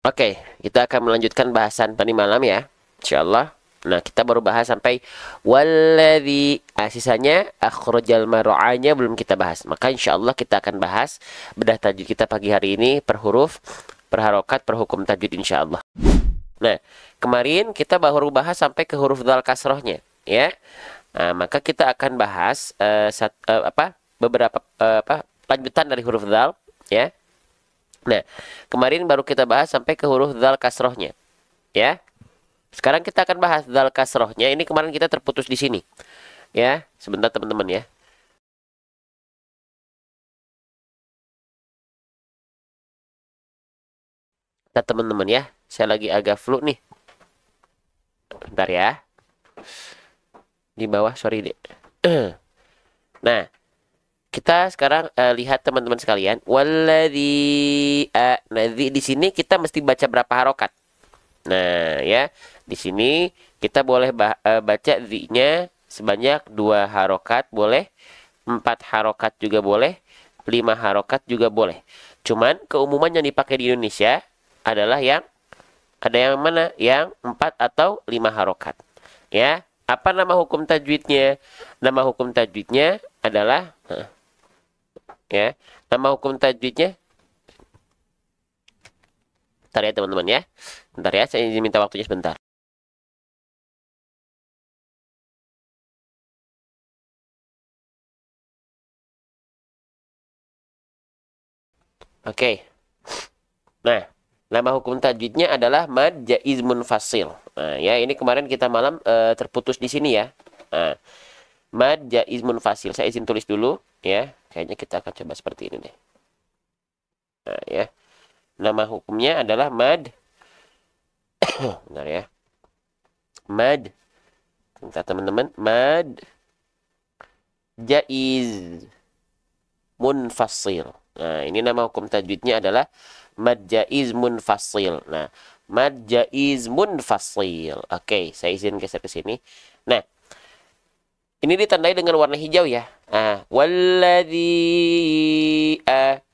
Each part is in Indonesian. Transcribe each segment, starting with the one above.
Oke, kita akan melanjutkan bahasan tadi malam ya, insyaallah. Nah, kita baru bahas sampai walladzi, sisanya akhrajal mar'anya belum kita bahas. Maka insyaallah kita akan bahas bedah tajwid kita pagi hari ini per huruf, per harokat, per hukum tajwid insyaallah. Nah, kemarin kita baru bahas sampai ke huruf dzal kasrohnya, ya. Nah, maka kita akan bahas beberapa lanjutan dari huruf dzal, ya. Nah, kemarin baru kita bahas sampai ke huruf dzal kasrohnya, ya. Sekarang kita akan bahas dzal kasrohnya. Ini kemarin kita terputus di sini, ya. Sebentar teman-teman ya. Nah, teman-teman ya, saya lagi agak flu nih. Bentar ya. Di bawah, sorry deh. Nah, kita sekarang lihat teman-teman sekalian. Walladzi, nah di sini kita mesti baca berapa harokat? Nah, ya. Di sini kita boleh baca zi-nya sebanyak 2 harokat boleh, 4 harokat juga boleh, 5 harokat juga boleh. Cuman keumuman yang dipakai di Indonesia adalah ada yang mana? Yang 4 atau 5 harokat. Ya. Apa nama hukum tajwidnya? Nama hukum tajwidnya adalah ya. Nama hukum tajwidnya. Bentar ya teman-teman ya. Bentar ya, saya izin minta waktunya sebentar. Oke. Nah, nama hukum tajwidnya adalah mad jaiz munfasil. Nah, ya ini kemarin kita malam terputus di sini ya. Nah, mad jaiz munfasil. Saya izin tulis dulu ya. Kayaknya kita akan coba seperti ini deh. Nah, ya. Nama hukumnya adalah mad. Bentar ya. Mad. Bentar teman-teman. Mad jaiz munfasil. Nah, ini nama hukum tajwidnya adalah mad jaiz munfasil. Nah, mad jaiz munfasil. Oke, saya izin geser ke sini. Nah, ini ditandai dengan warna hijau ya. Walladzi,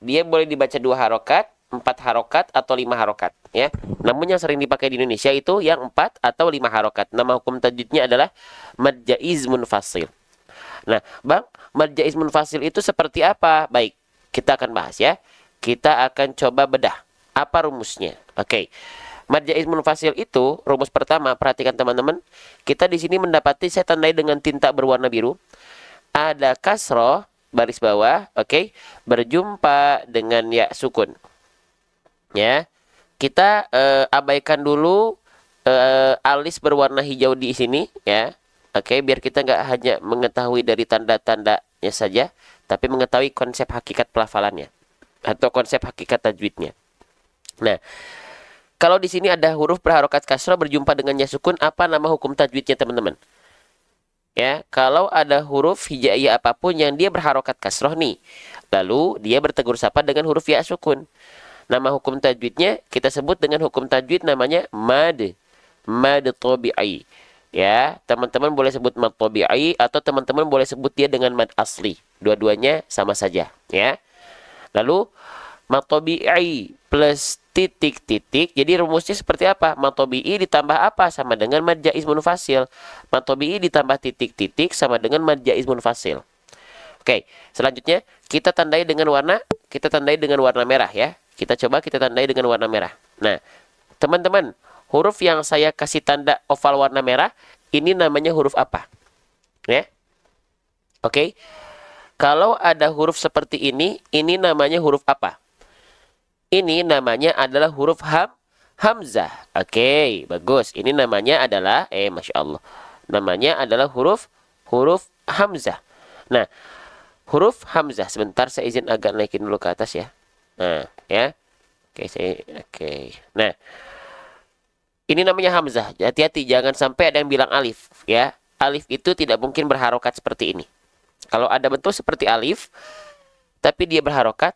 dia boleh dibaca 2 harokat, 4 harokat, atau 5 harokat. Ya. Namun yang sering dipakai di Indonesia itu yang 4 atau 5 harokat. Nama hukum tajwidnya adalah mad jaiz munfasil. Nah, Bang, mad jaiz munfasil itu seperti apa? Baik, kita akan bahas ya. Kita akan coba bedah. Apa rumusnya? Oke. Mad jaiz munfasil itu, rumus pertama, perhatikan teman-teman. Kita di sini mendapati, saya tandai dengan tinta berwarna biru. Ada kasroh, baris bawah, oke. Berjumpa dengan ya sukun. Ya. Kita abaikan dulu alis berwarna hijau di sini, ya. Oke, biar kita nggak hanya mengetahui dari tanda-tandanya saja, tapi mengetahui konsep hakikat pelafalannya atau konsep hakikat tajwidnya. Nah, kalau di sini ada huruf berharokat kasroh berjumpa dengan ya sukun, apa nama hukum tajwidnya teman-teman? Ya, kalau ada huruf hijaiyah apapun yang dia berharokat kasroh nih, lalu dia bertegur sapa dengan huruf ya sukun. Nama hukum tajwidnya kita sebut dengan hukum tajwid namanya mad tabi'i. Ya, teman-teman boleh sebut mad tabi'i atau teman-teman boleh sebut dia dengan mad asli. Dua-duanya sama saja, ya. Lalu mad tabi'i plus titik-titik. Jadi rumusnya seperti apa? Mad tabi'i ditambah apa? Sama dengan mad jaiz munfasil. Mad tabi'i ditambah titik-titik sama dengan mad jaiz munfasil. Oke, selanjutnya kita tandai dengan warna merah ya. Kita tandai dengan warna merah. Nah, teman-teman, huruf yang saya kasih tanda oval warna merah, ini namanya huruf apa? Ya. Oke. Kalau ada huruf seperti ini namanya huruf apa? Ini namanya adalah huruf hamzah. Oke, bagus. Ini namanya adalah, Masya Allah. Namanya adalah huruf hamzah. Nah, huruf hamzah. Sebentar, saya izin agak naikin dulu ke atas ya. Nah, ya. Oke. Nah, ini namanya hamzah. Hati-hati, jangan sampai ada yang bilang alif. Ya, alif itu tidak mungkin berharokat seperti ini. Kalau ada bentuk seperti alif, tapi dia berharokat,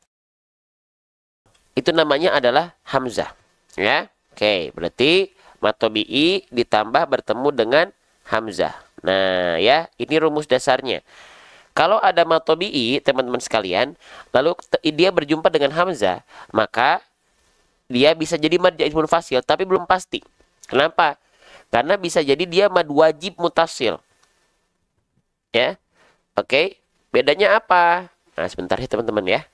itu namanya adalah hamzah. Ya, oke. Berarti mad tabi'i ditambah bertemu dengan hamzah. Nah, ya, ini rumus dasarnya. Kalau ada mad tabi'i, teman-teman sekalian, lalu dia berjumpa dengan hamzah, maka dia bisa jadi mad jaiz munfasil, tapi belum pasti. Kenapa? Karena bisa jadi dia mad wajib mutasil. Ya, oke. Bedanya apa? Nah, sebentar ya teman-teman ya.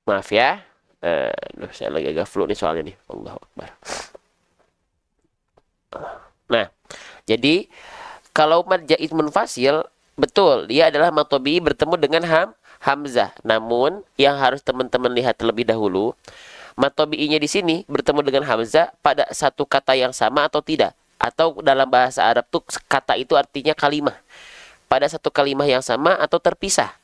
Maaf ya. Saya lagi agak flu nih soalnya nih. Allahu Akbar. Nah, jadi kalau mad jaiz munfasil, betul, dia adalah mad tabi'i bertemu dengan hamzah. Namun, yang harus teman-teman lihat terlebih dahulu, mad tabi'inya di sini bertemu dengan hamzah pada satu kata yang sama atau tidak. Atau dalam bahasa Arab tuh kata itu artinya kalimah. Pada satu kalimah yang sama atau terpisah.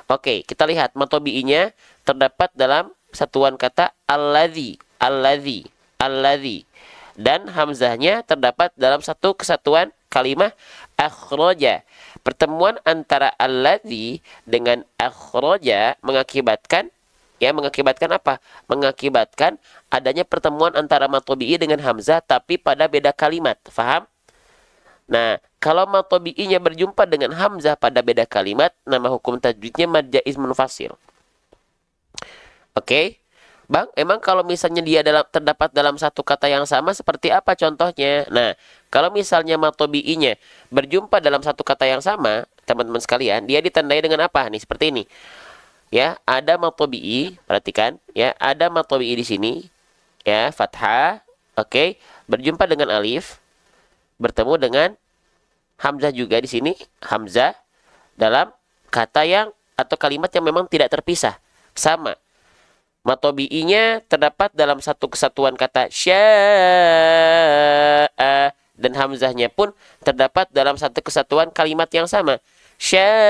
Oke, kita lihat mad tabi'inya terdapat dalam satuan kata alladzi, alladzi, alladzi. Dan hamzahnya terdapat dalam satu kesatuan kalimah akhroja. Pertemuan antara alladzi dengan akhroja mengakibatkan apa? Mengakibatkan adanya pertemuan antara mad tabi'i dengan hamzah tapi pada beda kalimat. Faham? Nah, kalau mad tabi'inya berjumpa dengan hamzah pada beda kalimat, nama hukum tajwidnya mad jaiz munfasil. Oke? Bang, emang kalau misalnya dia terdapat dalam satu kata yang sama seperti apa contohnya? Nah, kalau misalnya mad tabi'inya berjumpa dalam satu kata yang sama, teman-teman sekalian, dia ditandai dengan apa? Nih, seperti ini. Ya, ada mad tabi'i, perhatikan, ya, ada mad tabi'i di sini, ya, fathah, oke, berjumpa dengan alif, bertemu dengan hamzah juga di sini, hamzah dalam kata yang atau kalimat yang memang tidak terpisah. Sama. Mad tabi'inya terdapat dalam satu kesatuan kata sya'a dan hamzahnya pun terdapat dalam satu kesatuan kalimat yang sama. Sya'a.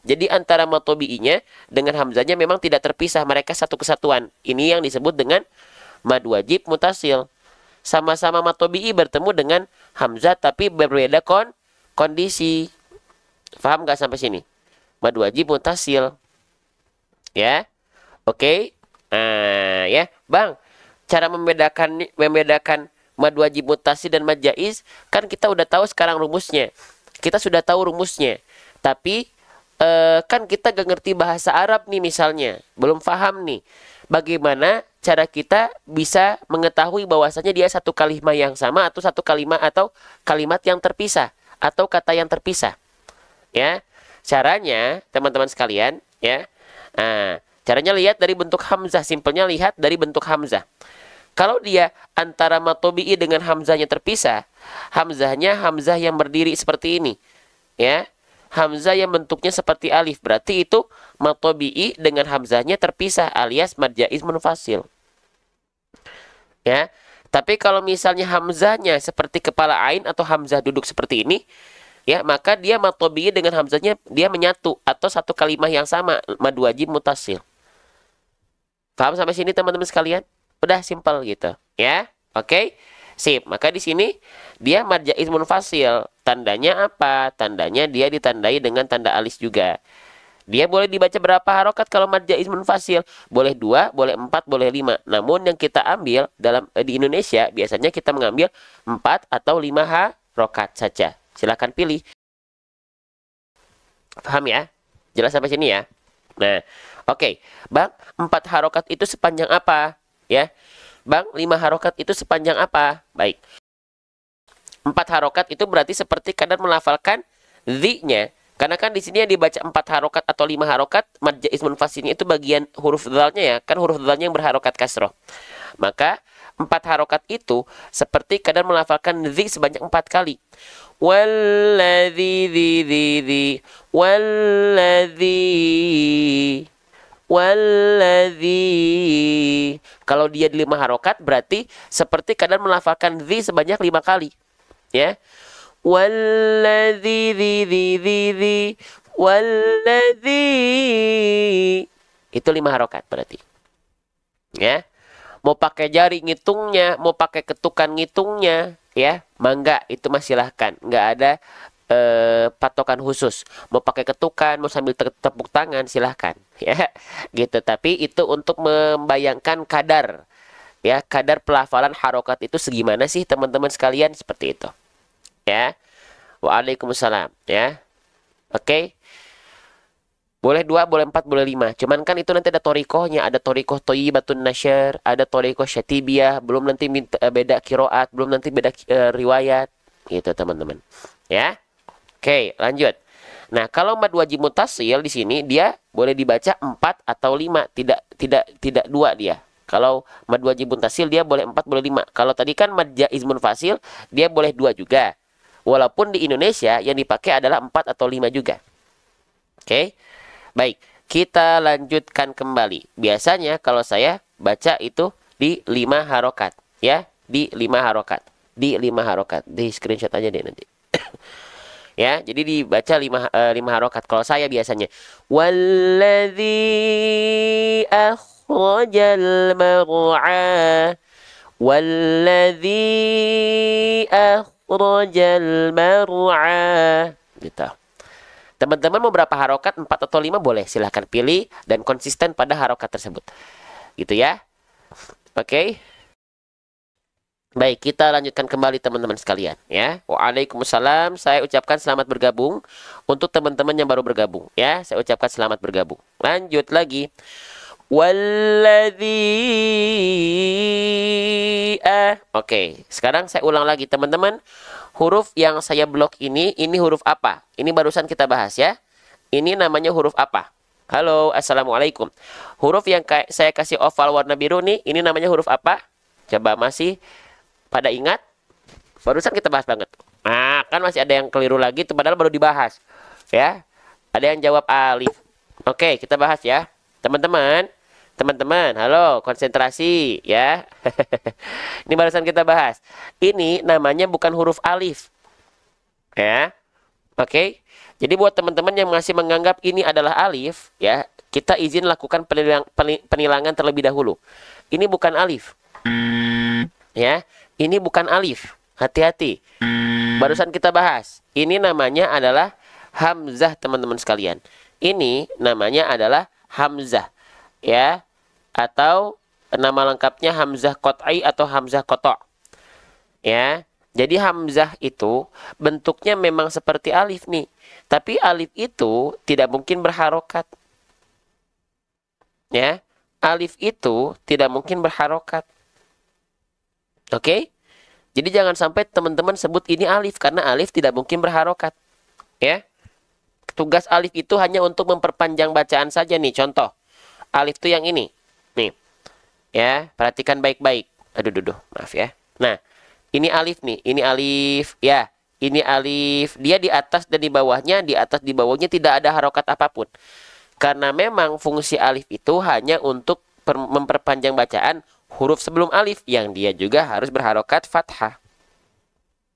Jadi antara mad tabi'inya dengan hamzahnya memang tidak terpisah, mereka satu kesatuan. Ini yang disebut dengan mad wajib mutasil. Sama-sama mad tabi'i bertemu dengan hamzah tapi berbeda kondisi. Paham nggak sampai sini? Mad wajib mutasil. Ya. Oke. Nah, ya, Bang. Cara membedakan mad wajib mutasil dan mad jaiz kan kita udah tahu sekarang rumusnya. Kita sudah tahu rumusnya. Tapi kan kita gak ngerti bahasa Arab nih misalnya. Belum paham nih. Bagaimana cara kita bisa mengetahui bahwasanya dia satu kalimat yang sama atau satu kalimat atau kalimat yang terpisah atau kata yang terpisah. Ya. Caranya, teman-teman sekalian, ya. Nah, caranya lihat dari bentuk hamzah. Simpelnya lihat dari bentuk hamzah. Kalau dia antara mad tabi'i dengan hamzahnya terpisah, hamzahnya hamzah yang berdiri seperti ini. Ya. Hamzah yang bentuknya seperti alif. Berarti itu mad tabi'i dengan hamzahnya terpisah alias mad jaiz munfasil. Ya. Tapi kalau misalnya hamzahnya seperti kepala ain atau hamzah duduk seperti ini, ya, maka dia mad tabi'i dengan hamzahnya dia menyatu atau satu kalimat yang sama, mad wajib mutasil. Paham sampai sini teman-teman sekalian? Udah simpel gitu, ya. Oke. Sip. Maka di sini dia mad jaiz munfasil. Tandanya apa? Tandanya dia ditandai dengan tanda alis juga. Dia boleh dibaca berapa harokat kalau mad jaiz munfasil? Boleh 2, boleh 4, boleh 5. Namun yang kita ambil di Indonesia biasanya kita mengambil 4 atau 5 harokat saja. Silahkan pilih. Paham ya? Jelas sampai sini ya? Nah, oke. Bang, 4 harokat itu sepanjang apa? Ya. Bang, 5 harokat itu sepanjang apa? Baik. 4 harokat itu berarti seperti kadar melafalkan zi-nya. Karena kan di sini yang dibaca 4 harokat atau 5 harokat, mad jaiz munfasilnya itu bagian huruf dzalnya ya. Kan huruf dzalnya yang berharokat kasroh. Maka 4 harokat itu seperti kadar melafalkan zi sebanyak 4 kali. Walladzi zi walladzi. Kalau dia di 5 harokat berarti seperti kadar melafalkan zi sebanyak 5 kali. Ya. Walladzi walladzi. Itu 5 harokat berarti. Ya. Mau pakai jari ngitungnya, mau pakai ketukan ngitungnya, ya, mangga itu mah silahkan. Nggak ada patokan khusus. Mau pakai ketukan, mau sambil tepuk tangan, silahkan. Ya, gitu. Tapi itu untuk membayangkan kadar, ya, kadar pelafalan harokat itu segimana sih teman-teman sekalian, seperti itu. Ya, waalaikumsalam. Ya, oke. Boleh 2, boleh 4, boleh 5. Cuman kan itu nanti ada torikohnya. Ada torikoh Thayyibatun Nasyr, ada torikoh Syatibiyah, belum nanti beda kiroat, belum nanti beda riwayat. Gitu teman-teman. Ya. Oke, lanjut. Nah, kalau mad wajib mutasil di sini dia boleh dibaca 4 atau 5, tidak 2 dia. Kalau mad wajib mutasil dia boleh 4, boleh 5. Kalau tadi kan mad jaiz munfasil dia boleh 2 juga. Walaupun di Indonesia yang dipakai adalah 4 atau 5 juga. Oke. Baik, kita lanjutkan kembali. Biasanya kalau saya baca itu di 5 harokat. Ya, di 5 harokat. Di 5 harokat. Di screenshot aja deh nanti. Ya, jadi dibaca 5 harokat. Kalau saya biasanya. Walladzi akhrajal mar'a. Walladzi akhrajal mar'a. Gitu. Teman-teman mau berapa harokat, 4 atau 5 boleh. Silahkan pilih dan konsisten pada harokat tersebut. Gitu ya. Oke. Baik, kita lanjutkan kembali teman-teman sekalian. Ya. Waalaikumsalam. Saya ucapkan selamat bergabung. Untuk teman-teman yang baru bergabung. Ya, saya ucapkan selamat bergabung. Lanjut lagi. Oke, sekarang saya ulang lagi teman-teman. Huruf yang saya blok ini huruf apa? Ini barusan kita bahas ya. Ini namanya huruf apa? Halo, assalamualaikum. Huruf yang saya kasih oval warna biru nih, ini namanya huruf apa? Coba masih pada ingat? Barusan kita bahas banget. Nah, kan masih ada yang keliru lagi, itu padahal baru dibahas. Ya, ada yang jawab alif. Oke, kita bahas ya. Teman-teman, halo, konsentrasi ya. Ini barusan kita bahas. Ini namanya bukan huruf alif. Ya. Oke. Jadi buat teman-teman yang masih menganggap ini adalah alif, ya, kita izin lakukan penilangan terlebih dahulu. Ini bukan alif. Ya, ini bukan alif. Hati-hati. Barusan kita bahas. Ini namanya adalah hamzah, teman-teman sekalian. Ini namanya adalah hamzah. Ya, atau nama lengkapnya hamzah qat'i atau hamzah qata'. Ya, jadi hamzah itu bentuknya memang seperti alif nih, tapi alif itu tidak mungkin berharokat. Ya, alif itu tidak mungkin berharokat. Oke? Jadi jangan sampai teman-teman sebut ini alif karena alif tidak mungkin berharokat. Ya. Tugas alif itu hanya untuk memperpanjang bacaan saja nih, contoh. Alif itu yang ini. Nih. Ya, perhatikan baik-baik. Aduh, maaf ya. Nah, ini alif nih. Ini alif. Ya, ini alif. Dia di atas dan di bawahnya. Di atas di bawahnya tidak ada harokat apapun. Karena memang fungsi alif itu hanya untuk memperpanjang bacaan huruf sebelum alif. Yang dia juga harus berharokat fathah.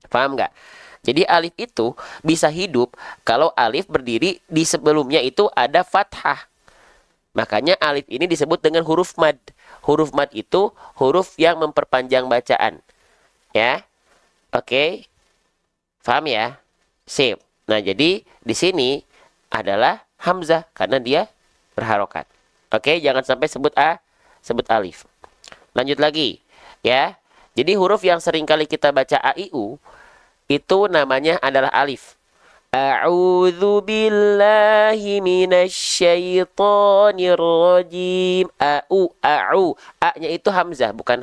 Paham nggak? Jadi alif itu bisa hidup kalau alif berdiri di sebelumnya itu ada fathah. Makanya alif ini disebut dengan huruf mad. Huruf mad itu huruf yang memperpanjang bacaan. Ya. Oke. Paham ya? Sip. Nah, jadi di sini adalah hamzah karena dia berharokat. Oke, jangan sampai sebut alif. Lanjut lagi, ya. Jadi huruf yang sering kali kita baca a i u itu namanya adalah alif. A'udzu billahi minasyaitonir rajim. A'u. A-nya itu hamzah, bukan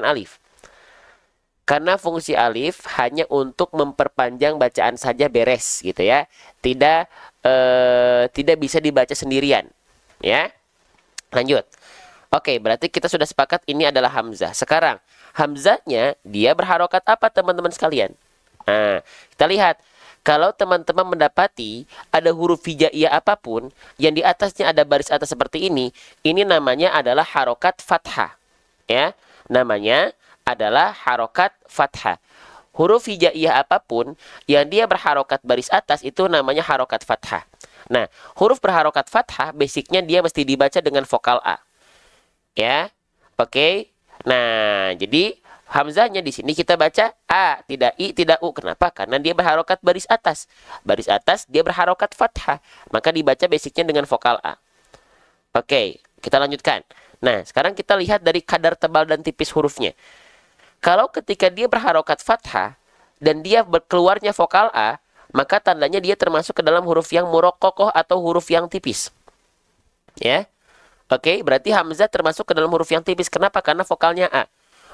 alif. Karena fungsi alif hanya untuk memperpanjang bacaan saja, beres gitu ya. Tidak bisa dibaca sendirian, ya. Lanjut. Oke, berarti kita sudah sepakat ini adalah hamzah. Sekarang, hamzahnya dia berharokat apa teman-teman sekalian? Nah, kita lihat. Kalau teman-teman mendapati ada huruf hijaiyah apapun yang di atasnya ada baris atas seperti ini namanya adalah harokat fathah. Ya, namanya adalah harokat fathah. Huruf hijaiyah apapun yang dia berharokat baris atas itu namanya harokat fathah. Nah, huruf berharokat fathah basicnya dia mesti dibaca dengan vokal A. Ya, oke. Nah, jadi Hamzahnya di sini kita baca A, tidak I, tidak U. Kenapa? Karena dia berharokat baris atas. Baris atas dia berharokat fathah. Maka dibaca basicnya dengan vokal A. Oke, kita lanjutkan. Nah, sekarang kita lihat dari kadar tebal dan tipis hurufnya. Kalau ketika dia berharokat fathah dan dia keluarnya vokal A, maka tandanya dia termasuk ke dalam huruf yang murokokoh atau huruf yang tipis. Ya. Oke, berarti Hamzah termasuk ke dalam huruf yang tipis. Kenapa? Karena vokalnya A.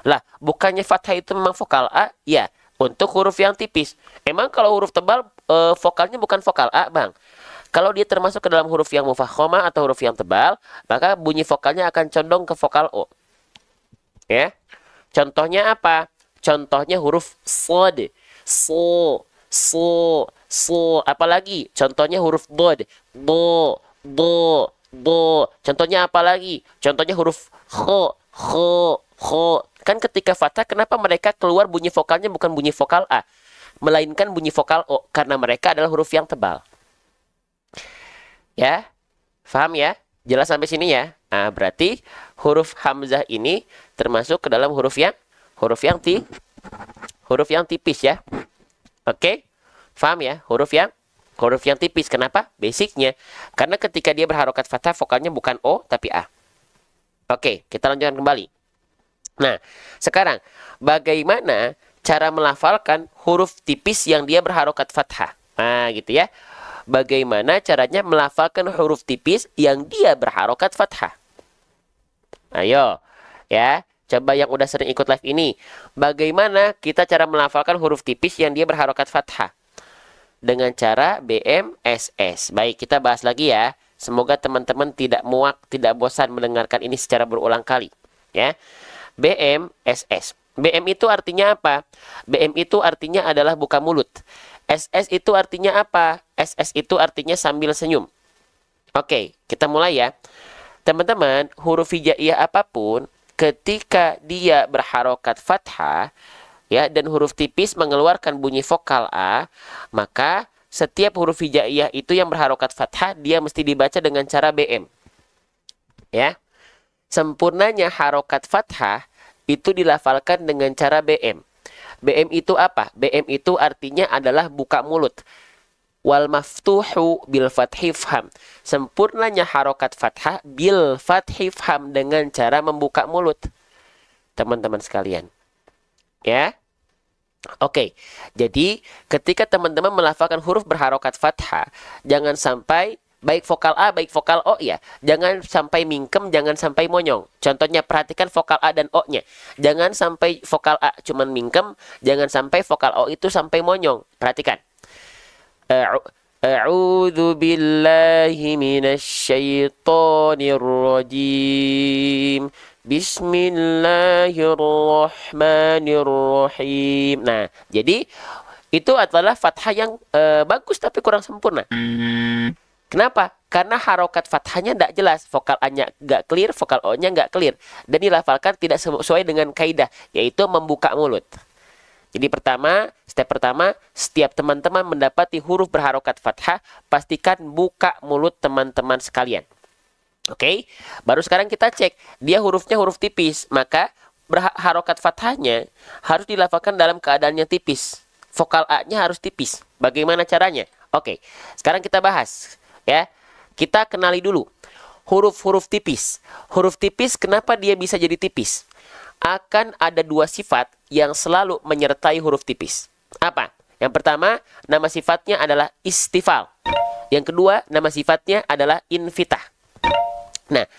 Lah, bukannya fathah itu memang vokal A? Ya, untuk huruf yang tipis. Emang kalau huruf tebal, vokalnya bukan vokal A, Bang. Kalau dia termasuk ke dalam huruf yang mufakhamah atau huruf yang tebal, maka bunyi vokalnya akan condong ke vokal O. Ya. Contohnya apa? Contohnya huruf sod. So. Apalagi? Contohnya huruf dod. Do. Contohnya apa lagi? Contohnya huruf kho. Kan ketika fathah, kenapa mereka keluar bunyi vokalnya bukan bunyi vokal A, melainkan bunyi vokal O, karena mereka adalah huruf yang tebal. Ya, paham ya? Jelas sampai sini ya? Nah, berarti huruf Hamzah ini termasuk ke dalam huruf yang tipis ya. Oke, paham ya? Huruf yang tipis. Kenapa? Basicnya, karena ketika dia berharokat fathah, vokalnya bukan O tapi A. Oke, kita lanjutkan kembali. Nah, sekarang bagaimana cara melafalkan huruf tipis yang dia berharokat fathah? Nah, gitu ya. Bagaimana caranya melafalkan huruf tipis yang dia berharokat fathah? Ayo, ya. Coba yang udah sering ikut live ini. Bagaimana kita cara melafalkan huruf tipis yang dia berharokat fathah? Dengan cara BMSS. Baik, kita bahas lagi ya. Semoga teman-teman tidak muak, tidak bosan mendengarkan ini secara berulang kali. Ya. BMSS. BM itu artinya apa? BM itu artinya adalah buka mulut. SS itu artinya apa? SS itu artinya sambil senyum. Oke, kita mulai ya. Teman-teman, huruf hijaiyah apapun, ketika dia berharokat fathah, ya, dan huruf tipis mengeluarkan bunyi vokal A, maka setiap huruf hijaiyah itu yang berharokat fathah, dia mesti dibaca dengan cara BM. Ya. Sempurnanya harokat fathah itu dilafalkan dengan cara BM. BM itu apa? BM itu artinya adalah buka mulut. Wal maftuhu bil fathi fham. Sempurnanya harokat fathah bil fathi fham, dengan cara membuka mulut. Teman-teman sekalian. Ya. Oke. Jadi ketika teman-teman melafalkan huruf berharokat fathah, jangan sampai baik vokal A, baik vokal O ya. Jangan sampai mingkem, jangan sampai monyong. Contohnya perhatikan vokal A dan O-nya. Jangan sampai vokal A cuman mingkem, jangan sampai vokal O itu sampai monyong. Perhatikan. A'udzu billahi minasyaitonir rajim. Bismillahirrahmanirrahim. Nah, jadi itu adalah fathah yang bagus tapi kurang sempurna. Kenapa? Karena harokat fathahnya tidak jelas. Vokal A-nya nggak clear, vokal O-nya nggak clear. Dan dilafalkan tidak sesuai dengan kaidah, yaitu membuka mulut. Jadi step pertama, setiap teman-teman mendapati huruf berharokat fathah, pastikan buka mulut teman-teman sekalian. Oke? Baru sekarang kita cek, dia hurufnya huruf tipis, maka harokat fathahnya harus dilafalkan dalam keadaannya tipis. Vokal A-nya harus tipis. Bagaimana caranya? Oke, sekarang kita bahas. Ya, kita kenali dulu huruf-huruf tipis. Huruf tipis, kenapa dia bisa jadi tipis? Akan ada dua sifat yang selalu menyertai huruf tipis. Apa? Yang pertama, nama sifatnya adalah istifal. Yang kedua, nama sifatnya adalah infitah. Nah,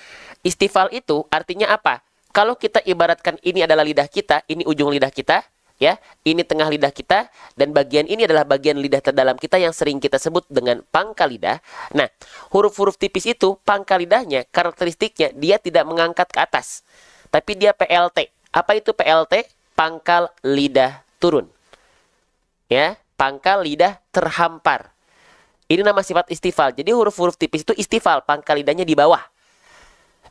istifal itu artinya apa? Kalau kita ibaratkan ini adalah lidah kita, ini ujung lidah kita, ya, ini tengah lidah kita, dan bagian ini adalah bagian lidah terdalam kita yang sering kita sebut dengan pangkal lidah. Nah, huruf-huruf tipis itu, pangkal lidahnya, karakteristiknya, dia tidak mengangkat ke atas, tapi dia PLT. Apa itu PLT? Pangkal lidah turun. Ya, pangkal lidah terhampar. Ini nama sifat istifal. Jadi huruf-huruf tipis itu istifal, pangkal lidahnya di bawah.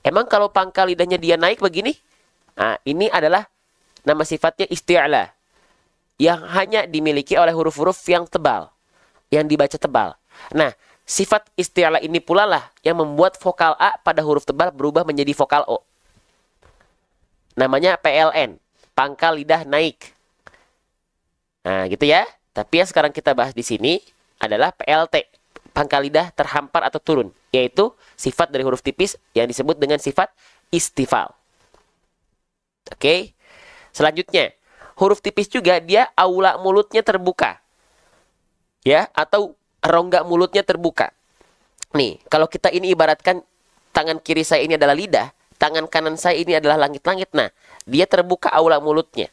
Emang kalau pangkal lidahnya dia naik begini? Nah, ini adalah nama sifatnya isti'la, yang hanya dimiliki oleh huruf-huruf yang tebal, yang dibaca tebal. Nah, sifat isti'la ini pula lah yang membuat vokal A pada huruf tebal berubah menjadi vokal O. Namanya PLN. pangkal lidah naik. Nah, gitu ya. Tapi yang sekarang kita bahas di sini adalah PLT, pangkal lidah terhampar atau turun, yaitu sifat dari huruf tipis yang disebut dengan sifat istifal. Oke. Selanjutnya, huruf tipis juga dia aula mulutnya terbuka. Ya, atau rongga mulutnya terbuka. Nih, kalau kita ini ibaratkan tangan kiri saya ini adalah lidah, tangan kanan saya ini adalah langit-langit. Nah, dia terbuka aula mulutnya.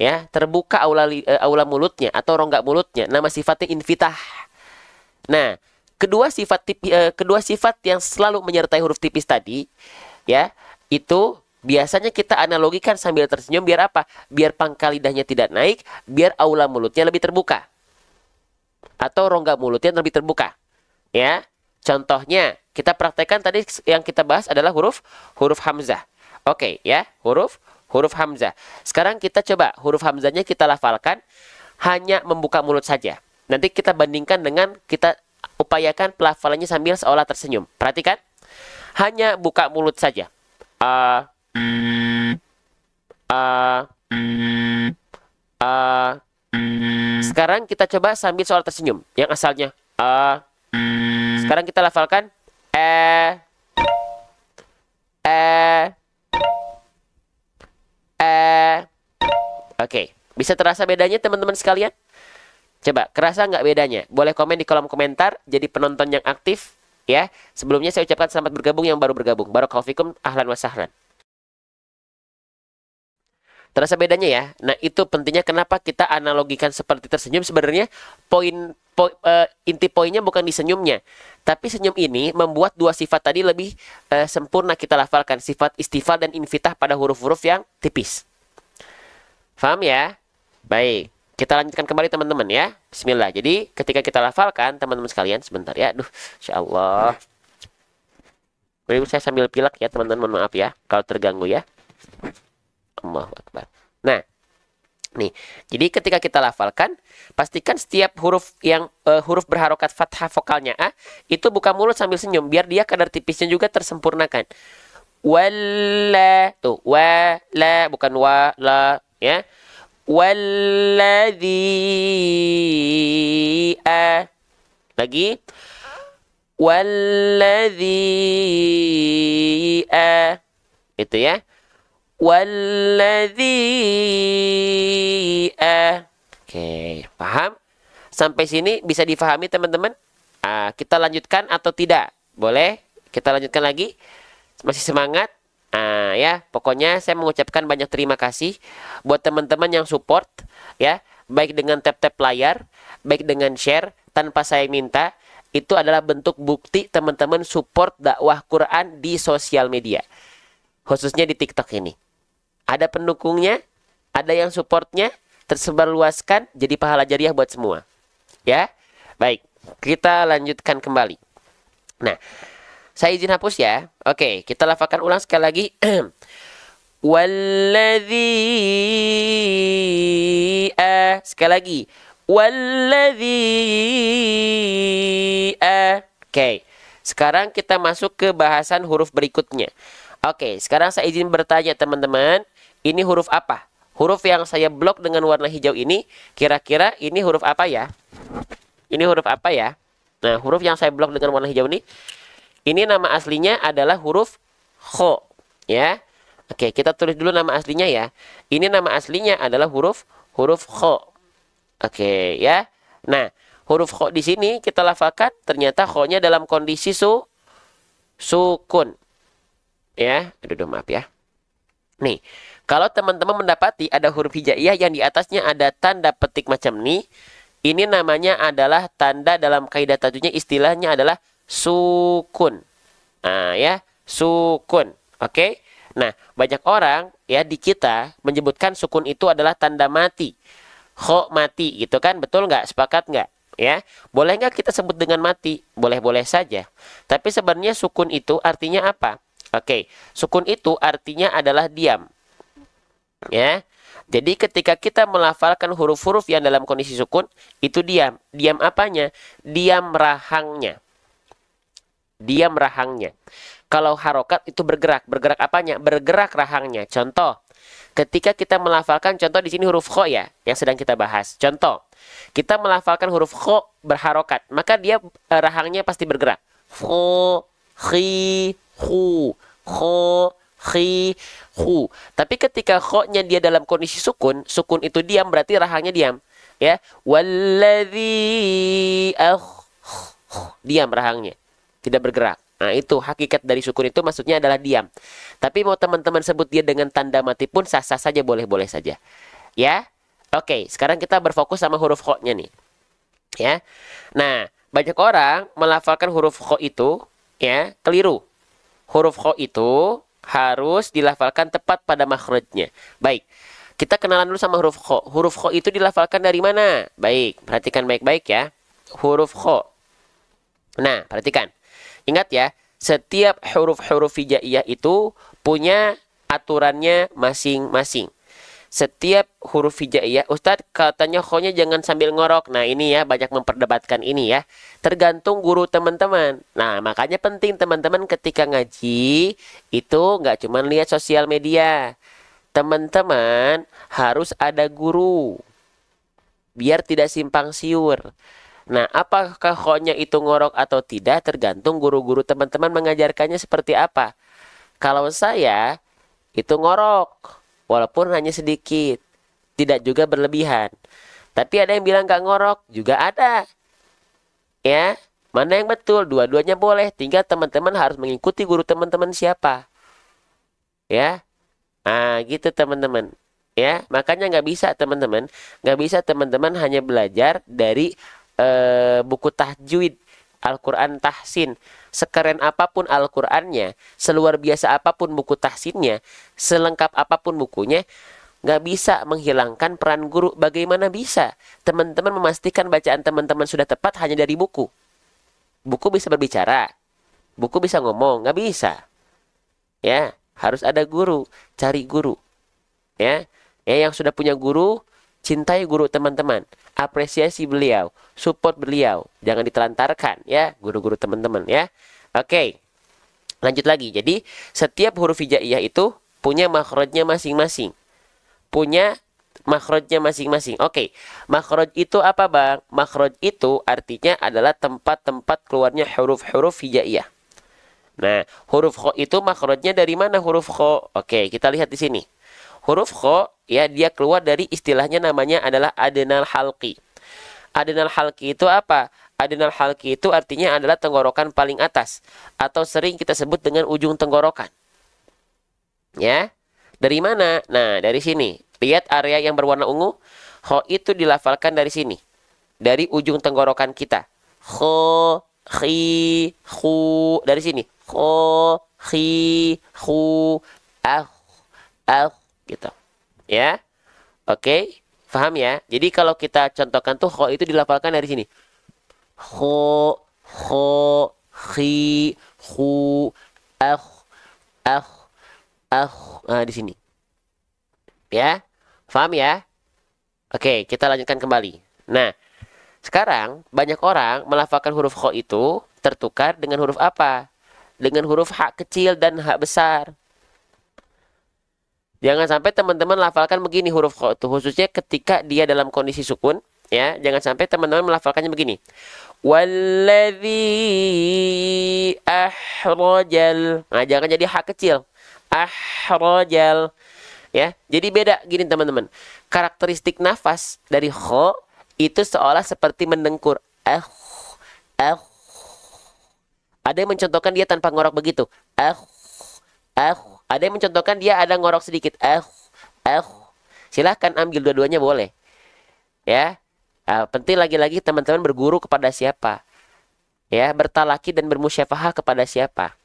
Ya, terbuka aula mulutnya atau rongga mulutnya. Nama sifatnya infitah. Nah, kedua sifat yang selalu menyertai huruf tipis tadi, ya, itu biasanya kita analogikan sambil tersenyum biar apa? Biar pangkal lidahnya tidak naik, biar aula mulutnya lebih terbuka. Atau rongga mulutnya lebih terbuka. Ya. Contohnya, kita praktekkan tadi yang kita bahas adalah huruf hamzah. Oke, ya, huruf hamzah. Sekarang kita coba huruf hamzahnya kita lafalkan hanya membuka mulut saja. Nanti kita bandingkan dengan kita upayakan pelafalannya sambil seolah tersenyum. Perhatikan. Hanya buka mulut saja. A, a, a. Sekarang kita coba sambil seolah tersenyum. Yang asalnya a. Sekarang kita lafalkan e. Oke, bisa terasa bedanya teman-teman sekalian? Coba, kerasa nggak bedanya? Boleh komen di kolom komentar, jadi penonton yang aktif, ya. Sebelumnya saya ucapkan selamat bergabung yang baru bergabung. Barakallahu fikum, ahlan wa sahlan. Terasa bedanya ya? Nah, itu pentingnya kenapa kita analogikan seperti tersenyum. Sebenarnya inti poinnya bukan di senyumnya. Tapi senyum ini membuat dua sifat tadi lebih sempurna kita lafalkan. Sifat istifal dan infitah pada huruf-huruf yang tipis. Paham ya? Baik. Kita lanjutkan kembali teman-teman ya. Bismillah. Jadi ketika kita lafalkan teman-teman sekalian. Sebentar ya. Aduh. Insya Allah. Baik, saya sambil pilek ya teman-teman. Mohon maaf ya. Kalau terganggu ya. Allahu Akbar. Nah. Nih. Jadi ketika kita lafalkan. Pastikan setiap huruf yang huruf berharokat fathah vokalnya A. Itu buka mulut sambil senyum. Biar dia kadar tipisnya juga tersempurnakan. Walla. Tuh. Wala. Bukan wa. La. Ya. Walladzi a. Lagi. Walladzi a. Itu ya. Walladzi a. Oke, paham? Sampai sini bisa difahami teman-teman? Kita lanjutkan atau tidak? Boleh? Kita lanjutkan lagi? Masih semangat? Ya, pokoknya saya mengucapkan banyak terima kasih buat teman-teman yang support ya, baik dengan tap-tap layar, baik dengan share tanpa saya minta. Itu adalah bentuk bukti teman-teman support dakwah Quran di sosial media. Khususnya di TikTok ini. Ada pendukungnya, ada yang supportnya, tersebar luaskan jadi pahala jariah buat semua. Ya. Baik, kita lanjutkan kembali. Nah, saya izin hapus ya. Oke, kita lafalkan ulang sekali lagi. Walladzi a. Sekali lagi. Walladzi a. Oke. Sekarang kita masuk ke bahasan huruf berikutnya. Oke, sekarang saya izin bertanya teman-teman. Ini huruf apa? Huruf yang saya blok dengan warna hijau ini, kira-kira ini huruf apa ya? Ini huruf apa ya? Nah, huruf yang saya blok dengan warna hijau ini, ini nama aslinya adalah huruf kho, ya. Oke, kita tulis dulu nama aslinya ya. Ini nama aslinya adalah huruf kho. Oke, ya. Nah, huruf kho di sini kita lafalkan ternyata kho-nya dalam kondisi sukun. Ya, aduh maaf ya. Nih, kalau teman-teman mendapati ada huruf hijaiyah yang di atasnya ada tanda petik macam ini namanya adalah tanda dalam kaidah tajwidnya, istilahnya adalah sukun. Nah, ya, sukun. Oke. Nah, banyak orang ya di kita menyebutkan sukun itu adalah tanda mati. Kho mati gitu kan? Betul nggak? Sepakat nggak? Ya. Boleh nggak kita sebut dengan mati? Boleh-boleh saja. Tapi sebenarnya sukun itu artinya apa? Oke. Sukun itu artinya adalah diam. Ya. Jadi ketika kita melafalkan huruf-huruf yang dalam kondisi sukun, itu diam. Diam apanya? Diam rahangnya. Diam rahangnya. Kalau harokat itu bergerak. Bergerak apanya? Bergerak rahangnya. Contoh, Ketika kita melafalkan, contoh di sini huruf kho ya, yang sedang kita bahas. Contoh, kita melafalkan huruf kho berharokat, maka dia rahangnya pasti bergerak. Kho, khi, hu, kho, khi, hu. Tapi ketika kho-nya dia dalam kondisi sukun, sukun itu diam, berarti rahangnya diam. Ya, walladzi diam rahangnya, tidak bergerak. Nah, itu hakikat dari sukun itu maksudnya adalah diam. Tapi mau teman-teman sebut dia dengan tanda mati pun sah-sah saja, boleh-boleh saja. Ya. Oke, sekarang kita berfokus sama huruf kho-nya nih. Ya. Nah, banyak orang melafalkan huruf kho itu ya, keliru. Huruf kho itu harus dilafalkan tepat pada makhrajnya. Baik. Kita kenalan dulu sama huruf kho. Huruf kho itu dilafalkan dari mana? Baik, perhatikan baik-baik ya. Huruf kho. Nah, perhatikan. Ingat ya, setiap huruf-huruf hijaiyah itu punya aturannya masing-masing. Setiap huruf hijaiyah, Ustadz katanya kho-nya jangan sambil ngorok. Nah ini ya, banyak memperdebatkan ini ya. Tergantung guru teman-teman. Nah makanya penting teman-teman ketika ngaji, itu nggak cuma lihat sosial media. Teman-teman harus ada guru. Biar tidak simpang siur. Nah, apakah kho-nya itu ngorok atau tidak tergantung guru-guru teman-teman mengajarkannya seperti apa. Kalau saya itu ngorok, walaupun hanya sedikit, tidak juga berlebihan. Tapi ada yang bilang nggak ngorok, juga ada. Ya, mana yang betul? Dua-duanya boleh. Tinggal teman-teman harus mengikuti guru teman-teman siapa. Ya, nah gitu teman-teman. Ya, makanya nggak bisa teman-teman hanya belajar dari buku tahjwid Al-Quran tahsin. Sekeren apapun Al-Qurannya, seluar biasa apapun buku tahsinnya, selengkap apapun bukunya, nggak bisa menghilangkan peran guru. Bagaimana bisa teman-teman memastikan bacaan teman-teman sudah tepat hanya dari buku? Buku bisa berbicara, buku bisa ngomong, nggak bisa. Ya, harus ada guru, cari guru. Ya, yang sudah punya guru, cintai guru teman-teman, apresiasi beliau, support beliau, jangan ditelantarkan ya guru-guru teman-teman ya. Oke, lanjut lagi. Jadi setiap huruf hijaiyah itu punya makhrajnya masing-masing, Oke, makhraj itu apa bang? Makhraj itu artinya adalah tempat-tempat keluarnya huruf-huruf hijaiyah. Nah, huruf kho itu makhrajnya dari mana huruf kho? Oke, kita lihat di sini. Huruf kho ya, dia keluar dari istilahnya namanya adalah adnal halqi. Adnal halqi itu apa? Adnal halqi itu artinya adalah tenggorokan paling atas, atau sering kita sebut dengan ujung tenggorokan. Ya. Dari mana? Nah, dari sini. Lihat area yang berwarna ungu. Kho itu dilafalkan dari sini. Dari ujung tenggorokan kita. Kho, khi, khu. Dari sini. Kho, khi, khu, gitu. Ya. Oke, paham ya? Jadi kalau kita contohkan tuh kho itu dilafalkan dari sini. Kho, khi, khu, nah di sini. Ya. Paham ya? Oke, kita lanjutkan kembali. Nah, sekarang banyak orang melafalkan huruf kho itu tertukar dengan huruf apa? Dengan huruf ha kecil dan ha besar. Jangan sampai teman-teman lafalkan begini huruf kho itu, khususnya ketika dia dalam kondisi sukun, ya. Jangan sampai teman-teman melafalkannya begini. Walladzi ahrajal. Nah, jangan jadi ha kecil. Ahrajal. Ya, jadi beda gini teman-teman. Karakteristik nafas dari kho itu seolah seperti mendengkur. Ada yang mencontohkan dia tanpa ngorok begitu. Ada yang mencontohkan dia ada ngorok sedikit. Silahkan ambil dua-duanya boleh. Ya. Nah, penting lagi-lagi teman-teman berguru kepada siapa. Ya, bertalaki dan bermusyafahah kepada siapa.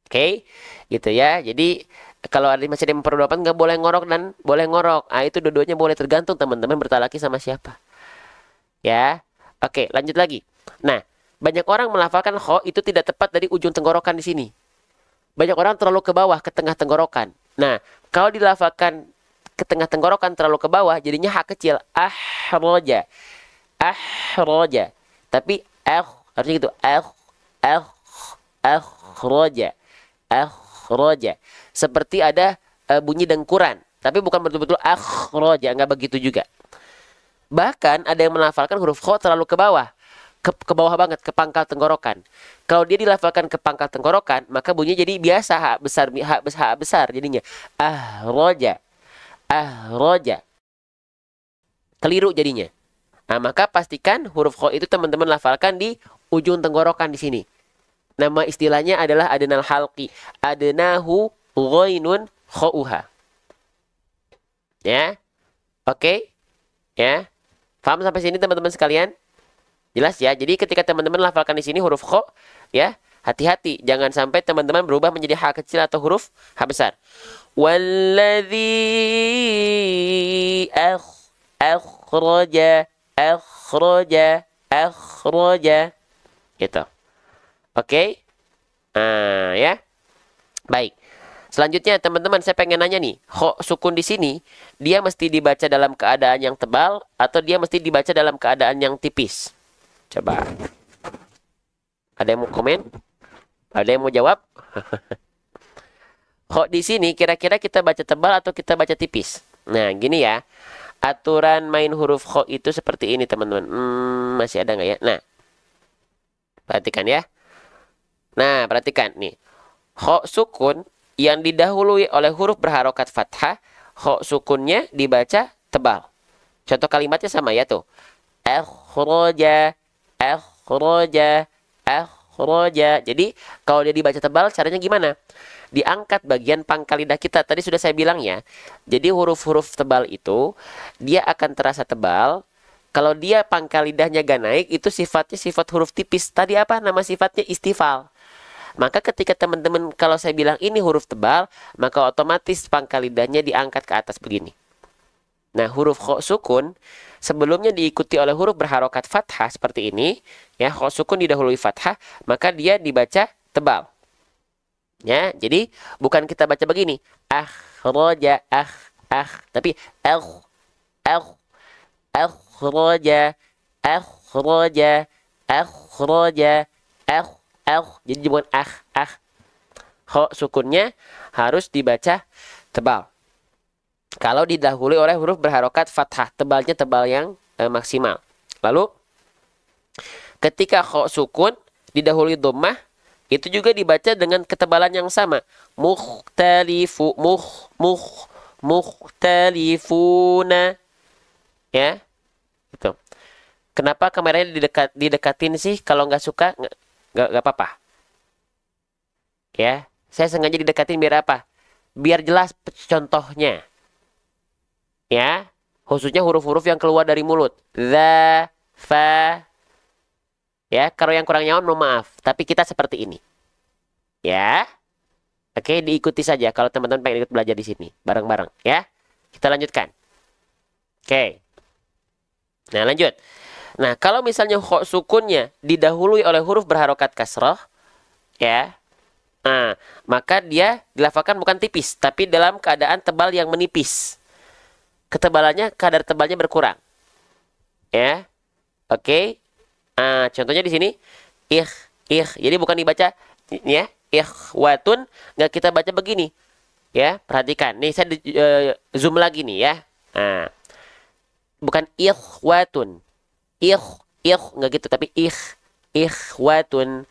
Oke, gitu ya. Jadi kalau masih ada yang memperdoakan nggak boleh ngorok dan boleh ngorok. Ah itu dua-duanya boleh, tergantung teman-teman bertalaki sama siapa. Ya. Oke, lanjut lagi. Nah, banyak orang melafalkan kho itu tidak tepat dari ujung tenggorokan di sini. Banyak orang terlalu ke bawah, ke tengah tenggorokan. Nah, kalau dilafalkan ke tengah tenggorokan terlalu ke bawah, jadinya ha kecil. Ahroja. Tapi harusnya gitu. Ahroja. Seperti ada bunyi dengkuran. Tapi bukan betul-betul akhraja, nggak begitu juga. Bahkan ada yang melafalkan huruf kho terlalu ke bawah. Ke bawah banget, ke pangkal tenggorokan. Kalau dia dilafalkan ke pangkal tenggorokan, maka bunyinya jadi biasa, hak besar jadinya. Ahroja. Ahroja. Keliru jadinya. Nah, maka pastikan huruf kho itu teman-teman lafalkan di ujung tenggorokan di sini. Nama istilahnya adalah adenal halqi. Adenahu ghainun khouha. Ya. Oke. Ya. Paham sampai sini teman-teman sekalian? Jelas ya. Jadi ketika teman-teman lafalkan di sini huruf kho, ya, hati-hati jangan sampai teman-teman berubah menjadi h kecil atau huruf h besar. Walladzi akhraja gitu. Oke. Ya. Baik. Selanjutnya teman-teman saya pengen nanya nih, kho sukun di sini dia mesti dibaca dalam keadaan yang tebal atau dia mesti dibaca dalam keadaan yang tipis? Coba. Ada yang mau komen? Ada yang mau jawab? Kho di sini kira-kira kita baca tebal atau kita baca tipis? Nah, gini ya. Aturan main huruf kho itu seperti ini, teman-teman. Masih ada nggak ya? Nah. Perhatikan ya. Nah, perhatikan nih. Kho sukun yang didahului oleh huruf berharokat fathah, kho sukunnya dibaca tebal. Contoh kalimatnya sama ya tuh. Akhroja, akhroja, akhroja. Jadi kalau dia dibaca tebal caranya gimana? Diangkat bagian pangkal lidah kita. Tadi sudah saya bilang ya. Jadi huruf-huruf tebal itu dia akan terasa tebal. Kalau dia pangkal lidahnya gak naik, itu sifatnya sifat huruf tipis. Tadi apa? Nama sifatnya istifal. Maka ketika teman-teman kalau saya bilang ini huruf tebal, maka otomatis pangkal lidahnya diangkat ke atas begini. Nah, huruf kho sukun sebelumnya diikuti oleh huruf berharokat fathah seperti ini, ya, kho sukun didahului fathah, maka dia dibaca tebal. Ya, jadi bukan kita baca begini, akhraja, tapi akhraja, akhraja, akhraja, jadi bukan kho sukunnya harus dibaca tebal. Kalau didahului oleh huruf berharokat fathah, tebalnya tebal yang maksimal. Lalu ketika kho sukun didahului dhammah, itu juga dibaca dengan ketebalan yang sama. Mukhtalifuna. Ya. Gitu. Kenapa kameranya didekatin sih? Kalau nggak suka nggak apa-apa. Ya, saya sengaja didekatin biar apa? Biar jelas contohnya. Ya, khususnya huruf-huruf yang keluar dari mulut. Za, fa. Ya, kalau yang kurang nyaman mohon maaf, tapi kita seperti ini. Ya. Oke, diikuti saja kalau teman-teman pengen ikut belajar di sini bareng-bareng, ya. Kita lanjutkan. Oke. Nah, lanjut. Nah, kalau misalnya kho sukunnya didahului oleh huruf berharokat kasroh, ya, maka dia dilafalkan bukan tipis, tapi dalam keadaan tebal yang menipis. Ketebalannya, kadar tebalnya berkurang. Ya, oke. Contohnya di sini, jadi bukan dibaca, ya, ikhwatun, nggak kita baca begini. Ya, perhatikan. Nih saya zoom lagi nih ya. Bukan ikhwatun. Nggak gitu, tapi ikhwatun.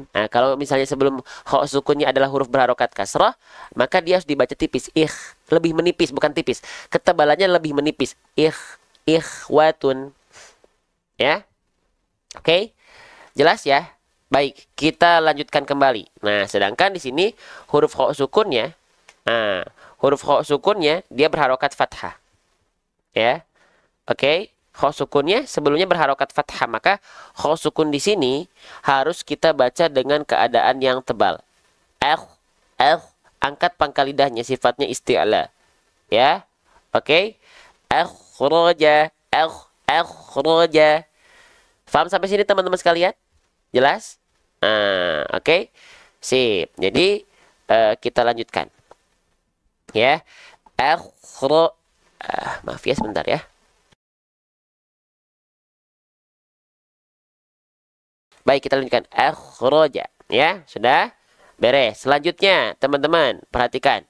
Nah, kalau misalnya sebelum kho sukunnya adalah huruf berharokat kasrah, maka dia harus dibaca tipis. Lebih menipis, bukan tipis. Ketebalannya lebih menipis. Ikhwatun. Ya. Oke. Jelas ya? Baik, kita lanjutkan kembali. Nah, sedangkan di sini huruf kho sukunnya, dia berharokat fathah. Ya. Oke. Kho sukunnya sebelumnya berharokat fathah, maka kho sukun di sini harus kita baca dengan keadaan yang tebal. Angkat pangkal lidahnya, sifatnya isti'la. Ya. Oke. Akhraja. Paham sampai sini teman-teman sekalian? Jelas? Oke. Sip. Jadi kita lanjutkan. Ya. Maaf ya sebentar ya. Baik, kita lanjutkan. Akhraja. Ya, sudah. Beres. Selanjutnya, teman-teman, perhatikan.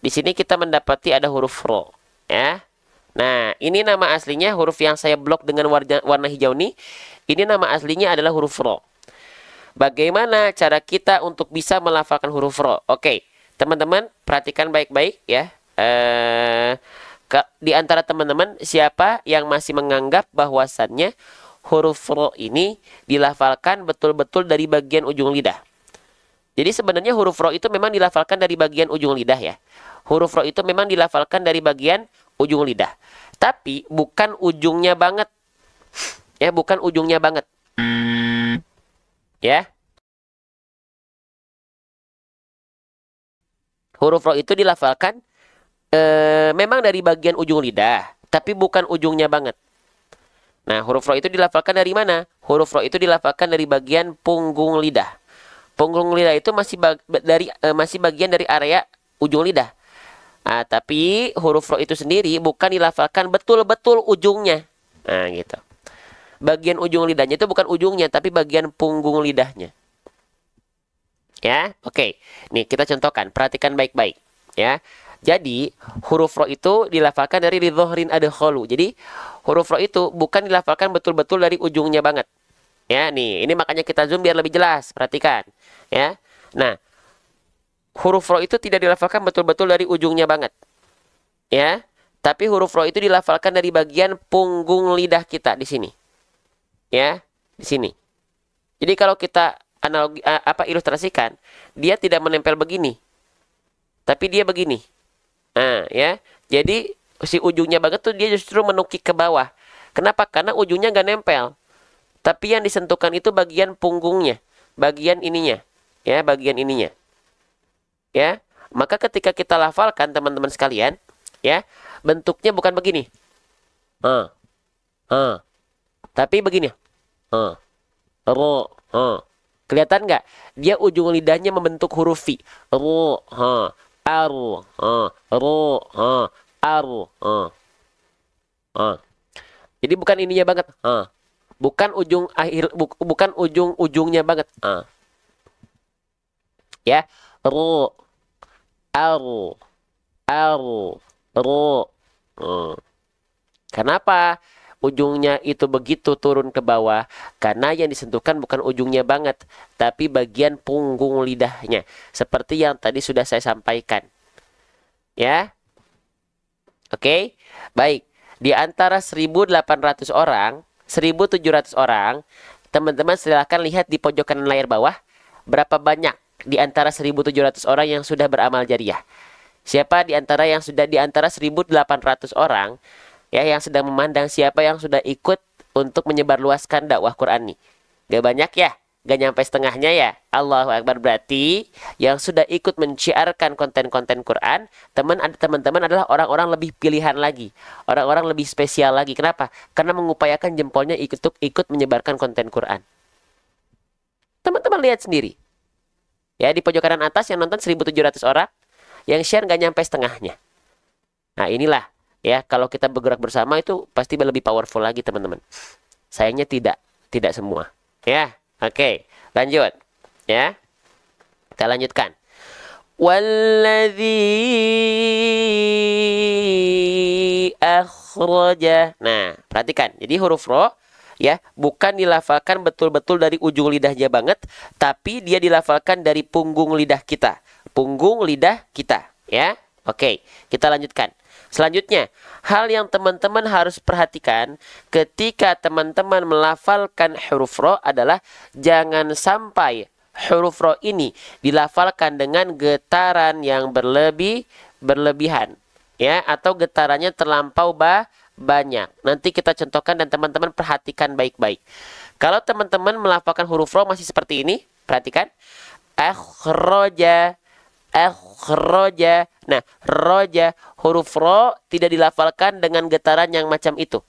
Di sini kita mendapati ada huruf ro, ya. Nah, ini nama aslinya huruf yang saya blok dengan warna hijau nih. Ini nama aslinya adalah huruf ro. Bagaimana cara kita untuk bisa melafalkan huruf ro? Oke, teman-teman, perhatikan baik-baik ya. Di antara teman-teman siapa yang masih menganggap bahwasannya huruf ro ini dilafalkan betul-betul dari bagian ujung lidah? Jadi sebenarnya huruf ro itu memang dilafalkan dari bagian ujung lidah ya. Huruf ro itu memang dilafalkan dari bagian ujung lidah. Tapi bukan ujungnya banget. Ya, bukan ujungnya banget. Ya. Huruf ro itu dilafalkan memang dari bagian ujung lidah, tapi bukan ujungnya banget. Nah, huruf ro itu dilafalkan dari mana? Huruf ro itu dilafalkan dari bagian punggung lidah. Punggung lidah itu masih bagian dari area ujung lidah. Nah, tapi huruf ro itu sendiri bukan dilafalkan betul-betul ujungnya. Nah, gitu. Bagian ujung lidahnya itu bukan ujungnya, tapi bagian punggung lidahnya. Ya, oke. Nih, kita contohkan. Perhatikan baik-baik. Ya. Jadi, huruf ro itu dilafalkan dari lidhohrin adkholu. Jadi, huruf ro itu bukan dilafalkan betul-betul dari ujungnya banget. Ya, nih. Ini makanya kita zoom biar lebih jelas. Perhatikan. Ya. Nah, huruf ro itu tidak dilafalkan betul-betul dari ujungnya banget. Ya. Tapi huruf ro itu dilafalkan dari bagian punggung lidah kita di sini. Ya, di sini. Jadi kalau kita ilustrasikan, dia tidak menempel begini. Tapi dia begini. Nah, ya. Jadi si ujungnya banget tuh dia justru menukik ke bawah. Kenapa? Karena ujungnya nggak nempel. Tapi yang disentuhkan itu bagian punggungnya, bagian ininya, ya, bagian ininya. Ya. Maka ketika kita lafalkan teman-teman sekalian, ya, bentuknya bukan begini. Tapi begini. Ro, kelihatan nggak? Dia ujung lidahnya membentuk huruf fi. Ro, aru, ro, aru, Jadi bukan ininya banget. Bukan ujung akhir, bukan ujung-ujungnya banget. Ya, ro, aru, ro. Kenapa ujungnya itu begitu turun ke bawah? Karena yang disentuhkan bukan ujungnya banget, tapi bagian punggung lidahnya. Seperti yang tadi sudah saya sampaikan. Ya. Oke. Baik. Di antara 1.800 orang, 1.700 orang, teman-teman silahkan lihat di pojok kanan layar bawah. Berapa banyak di antara 1.700 orang yang sudah beramal jariah? Siapa di antara 1.800 orang ya yang sedang memandang, siapa yang sudah ikut untuk menyebarluaskan dakwah Quran nih? Gak banyak ya? Gak nyampe setengahnya ya? Allahu Akbar. Berarti yang sudah ikut menciarkan konten-konten Quran, teman-teman adalah orang-orang lebih pilihan lagi. Orang-orang lebih spesial lagi. Kenapa? Karena mengupayakan jempolnya ikut menyebarkan konten Quran. Teman-teman lihat sendiri. Ya, di pojok kanan atas yang nonton 1.700 orang, yang share gak nyampe setengahnya. Nah, inilah. Ya, kalau kita bergerak bersama itu pasti lebih powerful lagi, teman-teman. Sayangnya tidak semua. Ya, oke. Lanjut. Ya. Kita lanjutkan. Walladzi akhraja. Nah, perhatikan. Jadi huruf ro ya, bukan dilafalkan betul-betul dari ujung lidahnya banget, tapi dia dilafalkan dari punggung lidah kita. Punggung lidah kita, ya. Oke, kita lanjutkan. Selanjutnya, hal yang teman-teman harus perhatikan ketika teman-teman melafalkan huruf ro adalah jangan sampai huruf ro ini dilafalkan dengan getaran yang berlebihan, ya, atau getarannya terlampau banyak. Nanti kita contohkan dan teman-teman perhatikan baik-baik. Kalau teman-teman melafalkan huruf ro masih seperti ini, perhatikan. Akhroja. Nah, roja, huruf ro tidak dilafalkan dengan getaran yang macam itu.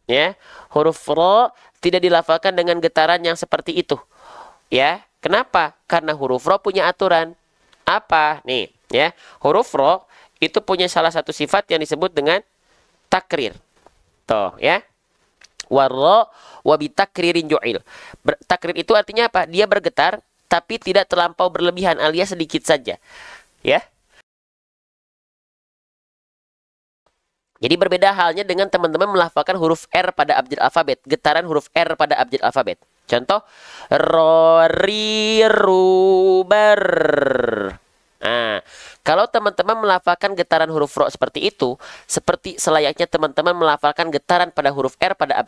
Ya, huruf ro tidak dilafalkan dengan getaran yang seperti itu. Ya, kenapa? Karena huruf ro punya aturan. Apa? Nih, ya. Huruf ro itu punya salah satu sifat yang disebut dengan takrir. Tuh, ya. Warro wabitakririn ju'il. Takrir itu artinya apa? Dia bergetar tapi tidak terlampau berlebihan alias sedikit saja. Ya. Jadi berbeda halnya dengan teman-teman melafalkan huruf R pada abjad alfabet, getaran huruf R pada abjad alfabet. Contoh, ro, ri, ru, ber. Nah, kalau teman-teman melafalkan getaran huruf ro seperti itu, seperti selayaknya teman-teman melafalkan getaran pada huruf R pada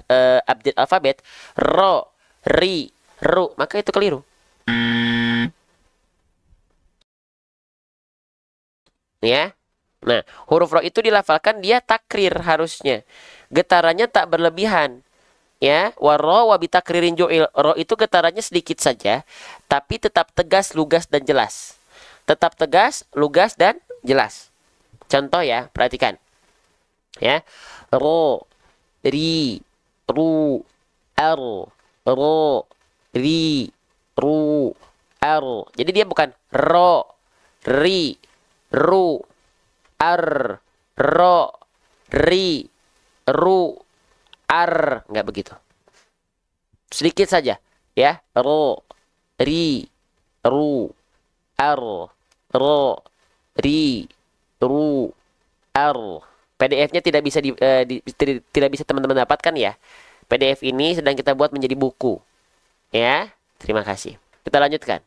abjad alfabet, ro, ri, ru, maka itu keliru. Ya. Nah, huruf ro itu dilafalkan dia takrir harusnya. Getarannya tak berlebihan. Ya, waro wabi takririn jo'il. Ro itu getarannya sedikit saja, tapi tetap tegas, lugas, dan jelas. Tetap tegas, lugas, dan jelas. Contoh ya, perhatikan. Ya, ro, ri, ru, r, ro, ri, ru, r. Jadi dia bukan ro, ri, ru, ar, ro, ri, ru, ar. Nggak begitu. Sedikit saja. Ya. Ro, ri, ru, ar, ro, ri, ru, ar. PDF-nya tidak bisa tidak bisa teman-teman dapatkan ya. PDF ini sedang kita buat menjadi buku. Ya. Terima kasih. Kita lanjutkan.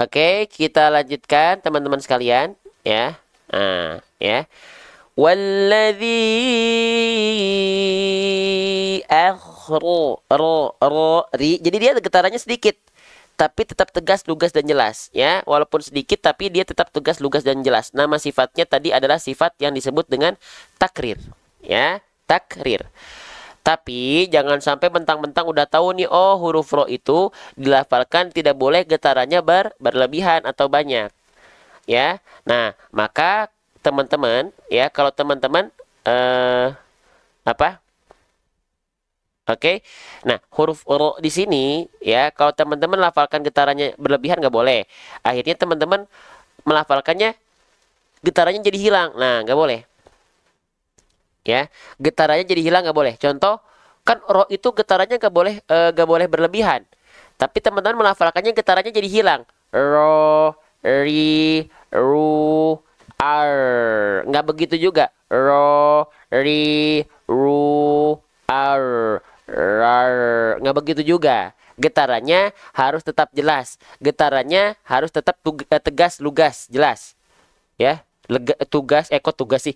Oke, kita lanjutkan teman-teman sekalian. Ya, ya. Walladzi ri. Jadi dia getarannya sedikit, tapi tetap tegas, lugas, dan jelas. Ya, walaupun sedikit, tapi dia tetap tegas, lugas, dan jelas. Nama sifatnya tadi adalah sifat yang disebut dengan takrir. Ya, takrir. Tapi jangan sampai mentang-mentang udah tahu nih, oh huruf ro itu dilafalkan tidak boleh getarannya berlebihan atau banyak. Ya, nah maka teman-teman ya kalau teman-teman Oke, nah huruf ro di sini ya kalau teman-teman lafalkan getarannya berlebihan nggak boleh. Akhirnya teman-teman melafalkannya getarannya jadi hilang. Nah nggak boleh. Ya, getarannya jadi hilang nggak boleh. Contoh kan ro itu getarannya nggak boleh berlebihan. Tapi teman-teman melafalkannya getarannya jadi hilang. Ro, ri, ru, ar. Nggak begitu juga. Ro, ri, ru, ar, rar. Nggak begitu juga. Getarannya harus tetap jelas. Getarannya harus tetap tegas, lugas, jelas. Ya, kok tugas sih?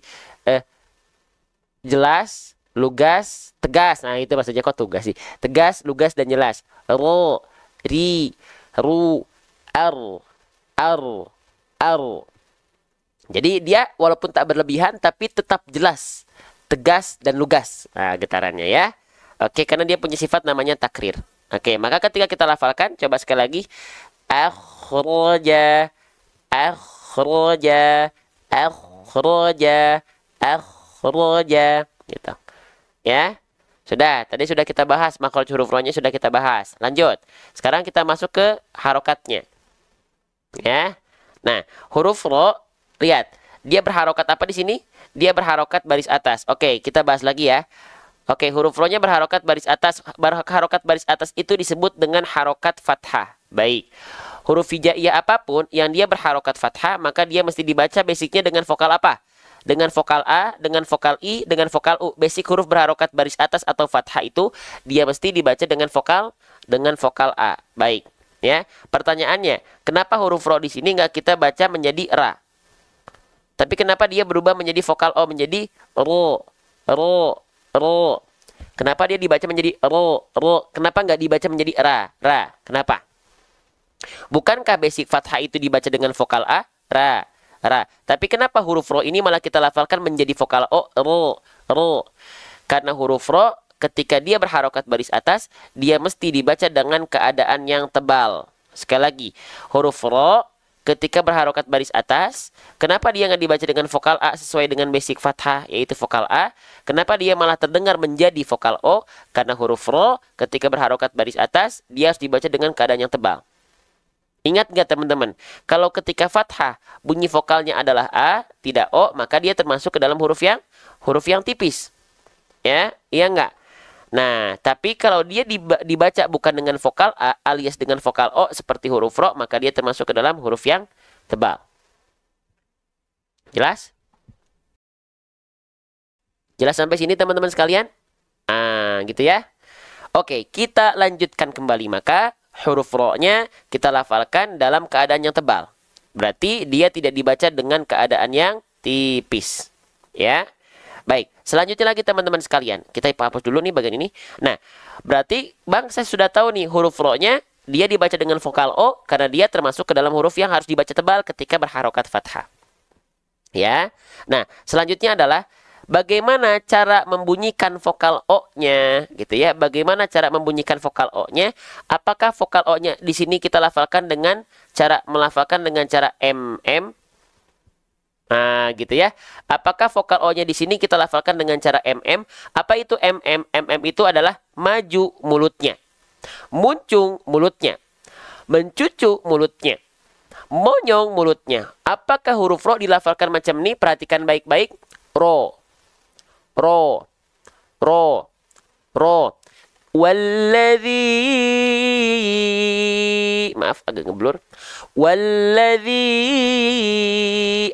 Jelas, lugas, tegas. Nah, itu maksudnya kok tugas sih? Tegas, lugas, dan jelas. Ro, ri, ru, ar, ar, ar. Jadi dia walaupun tak berlebihan tapi tetap jelas, tegas, dan lugas. Nah, getarannya ya. Oke, karena dia punya sifat namanya takrir. Oke, maka ketika kita lafalkan, coba sekali lagi. Akhroja, akhroja, akhroja, akhroja. Gitu. Ya. Sudah, tadi sudah kita bahas makhraj huruf ro-nya sudah kita bahas. Lanjut. Sekarang kita masuk ke harokatnya. Ya. Nah, huruf ro, lihat, dia berharokat apa di sini? Dia berharokat baris atas. Oke, kita bahas lagi ya. Oke, huruf ro-nya berharokat baris atas. Harokat baris atas itu disebut dengan harokat fathah. Baik. Huruf hijaiyah apapun yang dia berharokat fathah, maka dia mesti dibaca basicnya dengan vokal apa? Dengan vokal A, dengan vokal I, dengan vokal U. Basic huruf berharokat baris atas atau fathah itu dia mesti dibaca dengan vokal A. Baik, ya. Pertanyaannya, kenapa huruf ro di sini nggak kita baca menjadi ra? Tapi kenapa dia berubah menjadi vokal O menjadi ro, ro, ro? Kenapa dia dibaca menjadi ro, ro? Kenapa nggak dibaca menjadi ra, ra? Kenapa? Bukankah basic fathah itu dibaca dengan vokal A, ra? Ra. Tapi kenapa huruf ro ini malah kita lafalkan menjadi vokal O, ro, ro? Karena huruf ro ketika dia berharokat baris atas, dia mesti dibaca dengan keadaan yang tebal. Sekali lagi, huruf ro ketika berharokat baris atas, kenapa dia nggak dibaca dengan vokal A sesuai dengan basic fathah, yaitu vokal A? Kenapa dia malah terdengar menjadi vokal O? Karena huruf ro ketika berharokat baris atas, dia harus dibaca dengan keadaan yang tebal. Ingat nggak teman-teman? Kalau ketika fathah bunyi vokalnya adalah A, tidak O, maka dia termasuk ke dalam huruf yang tipis. Ya, iya nggak? Nah, tapi kalau dia dibaca bukan dengan vokal A alias dengan vokal O seperti huruf ro, maka dia termasuk ke dalam huruf yang tebal. Jelas? Jelas sampai sini teman-teman sekalian? Ah, gitu ya. Oke, kita lanjutkan kembali. Maka huruf ro-nya kita lafalkan dalam keadaan yang tebal. Berarti dia tidak dibaca dengan keadaan yang tipis. Ya. Baik, selanjutnya lagi teman-teman sekalian. Kita hapus dulu nih bagian ini. Nah, berarti Bang saya sudah tahu nih huruf ro-nya dia dibaca dengan vokal O karena dia termasuk ke dalam huruf yang harus dibaca tebal ketika berharokat fathah. Ya. Nah, selanjutnya adalah bagaimana cara membunyikan vokal O-nya, gitu ya? Bagaimana cara membunyikan vokal O-nya? Apakah vokal O-nya di sini kita lafalkan dengan cara melafalkan dengan cara MM? Nah, gitu ya. Apakah vokal O-nya di sini kita lafalkan dengan cara MM? Apa itu MM? MM itu adalah maju mulutnya, muncung mulutnya, mencucu mulutnya, monyong mulutnya. Apakah huruf ro dilafalkan macam ini? Perhatikan baik-baik. Ro. Ro, ro, ro. Walladzi, maaf agak ngeblur. Walladzi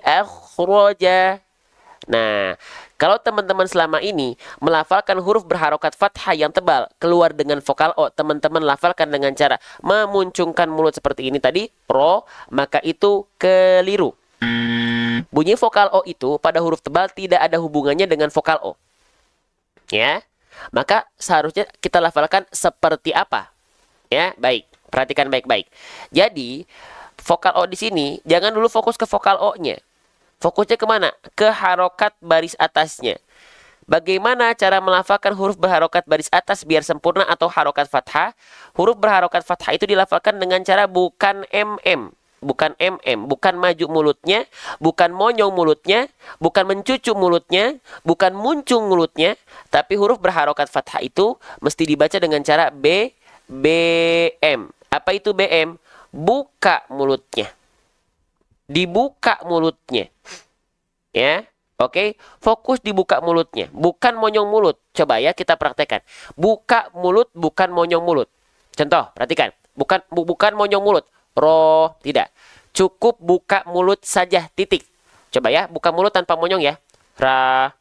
akhraja. Nah, kalau teman-teman selama ini melafalkan huruf berharokat fathah yang tebal keluar dengan vokal O, teman-teman lafalkan dengan cara memuncungkan mulut seperti ini tadi, ro, maka itu keliru. Bunyi vokal O itu pada huruf tebal tidak ada hubungannya dengan vokal O. Ya. Maka seharusnya kita lafalkan seperti apa? Ya, baik. Perhatikan baik-baik. Jadi, vokal O di sini jangan dulu fokus ke vokal O-nya. Fokusnya kemana? Ke harokat baris atasnya. Bagaimana cara melafalkan huruf berharokat baris atas biar sempurna atau harokat fathah? Huruf berharokat fathah itu dilafalkan dengan cara bukan MM. Bukan MM, bukan maju mulutnya, bukan monyong mulutnya, bukan mencucu mulutnya, bukan muncung mulutnya, tapi huruf berharokat fathah itu mesti dibaca dengan cara BM. Apa itu BM? Buka mulutnya. Dibuka mulutnya. Ya, oke. Fokus dibuka mulutnya, bukan monyong mulut. Coba ya kita praktekkan. Buka mulut, bukan monyong mulut. Contoh, perhatikan. Bukan monyong mulut. Ro, tidak. Cukup buka mulut saja, titik. Coba ya, buka mulut tanpa monyong ya. Ra,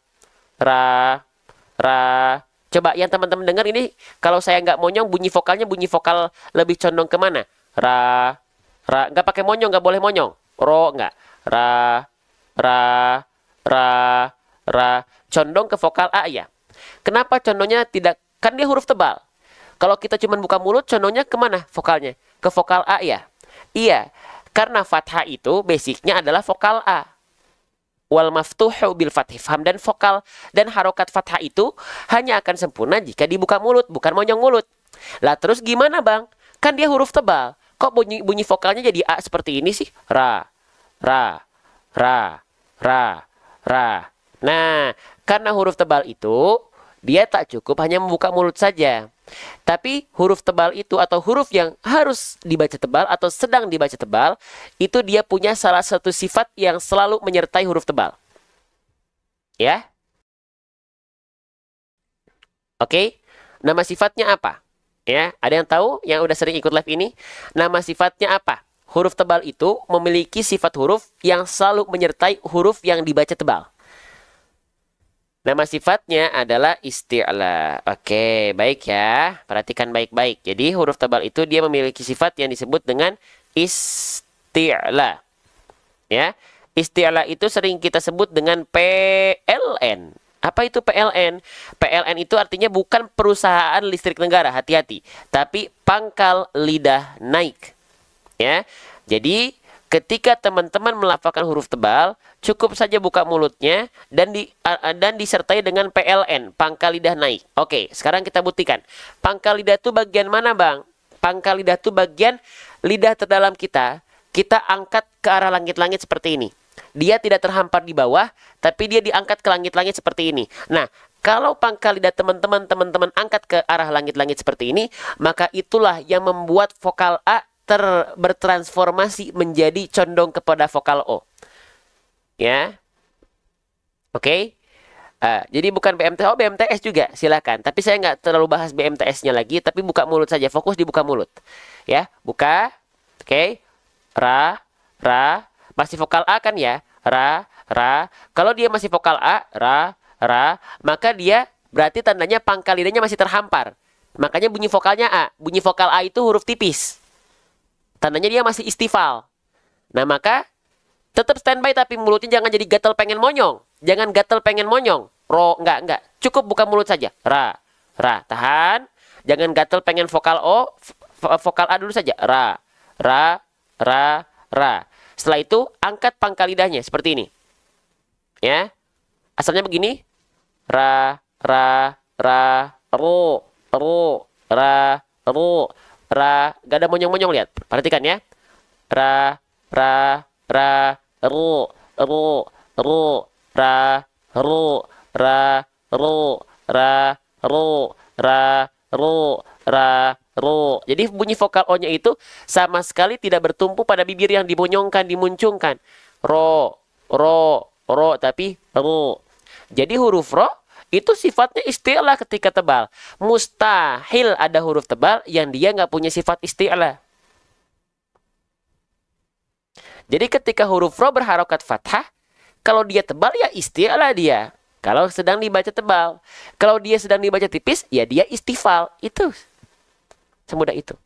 ra, ra. Coba yang teman-teman dengar ini, kalau saya nggak monyong, bunyi vokal lebih condong kemana? Ra, ra. Nggak pakai monyong, nggak boleh monyong. Ro, nggak. Ra, ra, ra, ra. Condong ke vokal A ya. Kenapa condongnya tidak? Kan dia huruf tebal. Kalau kita cuma buka mulut, condongnya kemana vokalnya? Ke vokal A ya. Iya, karena fathah itu basicnya adalah vokal A. Wal maftuhu bil fathih faham, dan vokal dan harokat fathah itu hanya akan sempurna jika dibuka mulut, bukan monyong mulut. Lah terus gimana Bang? Kan dia huruf tebal. Kok bunyi vokalnya jadi A seperti ini sih? Ra, ra, ra, ra, ra. Nah, karena huruf tebal itu dia tak cukup hanya membuka mulut saja. Tapi huruf tebal itu atau huruf yang harus dibaca tebal atau sedang dibaca tebal, itu dia punya salah satu sifat yang selalu menyertai huruf tebal. Ya. Oke. Nama sifatnya apa? Ya, ada yang tahu yang udah sering ikut live ini? Nama sifatnya apa? Huruf tebal itu memiliki sifat huruf yang selalu menyertai huruf yang dibaca tebal. Nama sifatnya adalah isti'la. Oke, baik ya. Perhatikan baik-baik. Jadi huruf tebal itu dia memiliki sifat yang disebut dengan isti'la. Ya. Isti'la itu sering kita sebut dengan PLN. Apa itu PLN? PLN itu artinya bukan perusahaan listrik negara, hati-hati. Tapi pangkal lidah naik. Ya. Jadi ketika teman-teman melafalkan huruf tebal, cukup saja buka mulutnya dan disertai dengan PLN, pangkal lidah naik. Oke, sekarang kita buktikan. Pangkal lidah itu bagian mana, Bang? Pangkal lidah itu bagian lidah terdalam kita. Kita angkat ke arah langit-langit seperti ini. Dia tidak terhampar di bawah, tapi dia diangkat ke langit-langit seperti ini. Nah, kalau pangkal lidah teman-teman angkat ke arah langit-langit seperti ini, maka itulah yang membuat vokal A bertransformasi menjadi condong kepada vokal O. Ya. Oke. Jadi bukan BMTS. Oh, BMTS juga, silakan. Tapi saya nggak terlalu bahas BMTS-nya lagi, tapi buka mulut saja. Fokus di buka mulut. Ya, buka. Oke. Ra, ra. Masih vokal A kan ya? Ra, ra. Kalau dia masih vokal A, ra, ra, maka dia berarti tandanya pangkal lidahnya masih terhampar. Makanya bunyi vokalnya A. Bunyi vokal A itu huruf tipis. Tandanya dia masih istifal. Nah, maka tetap standby tapi mulutnya jangan jadi gatel pengen monyong. Jangan gatel pengen monyong. Enggak. Cukup buka mulut saja. Ra, ra. Tahan. Jangan gatel pengen vokal O, vokal A dulu saja. Ra, ra, ra, ra. Setelah itu angkat pangkal lidahnya seperti ini. Ya. Asalnya begini. Ra, ra, ra, ru, ru, ra, ru, ra. Gak ada monyong-monyong, lihat. Perhatikan ya. Ra, ra, ra, ru, ru, ru, ra, ru, ra, ru, ra, ru, ra, ru, ra, ru. Jadi bunyi vokal O-nya itu sama sekali tidak bertumpu pada bibir yang dimonyongkan, dimuncungkan. Ro, ro, tapi ru. Jadi huruf ro itu sifatnya isti'la ketika tebal. Mustahil ada huruf tebal yang dia nggak punya sifat isti'la. Jadi ketika huruf ro berharokat fathah, kalau dia tebal ya isti'la dia. Kalau sedang dibaca tebal. Kalau dia sedang dibaca tipis, ya dia istifal. Itu. Semudah itu.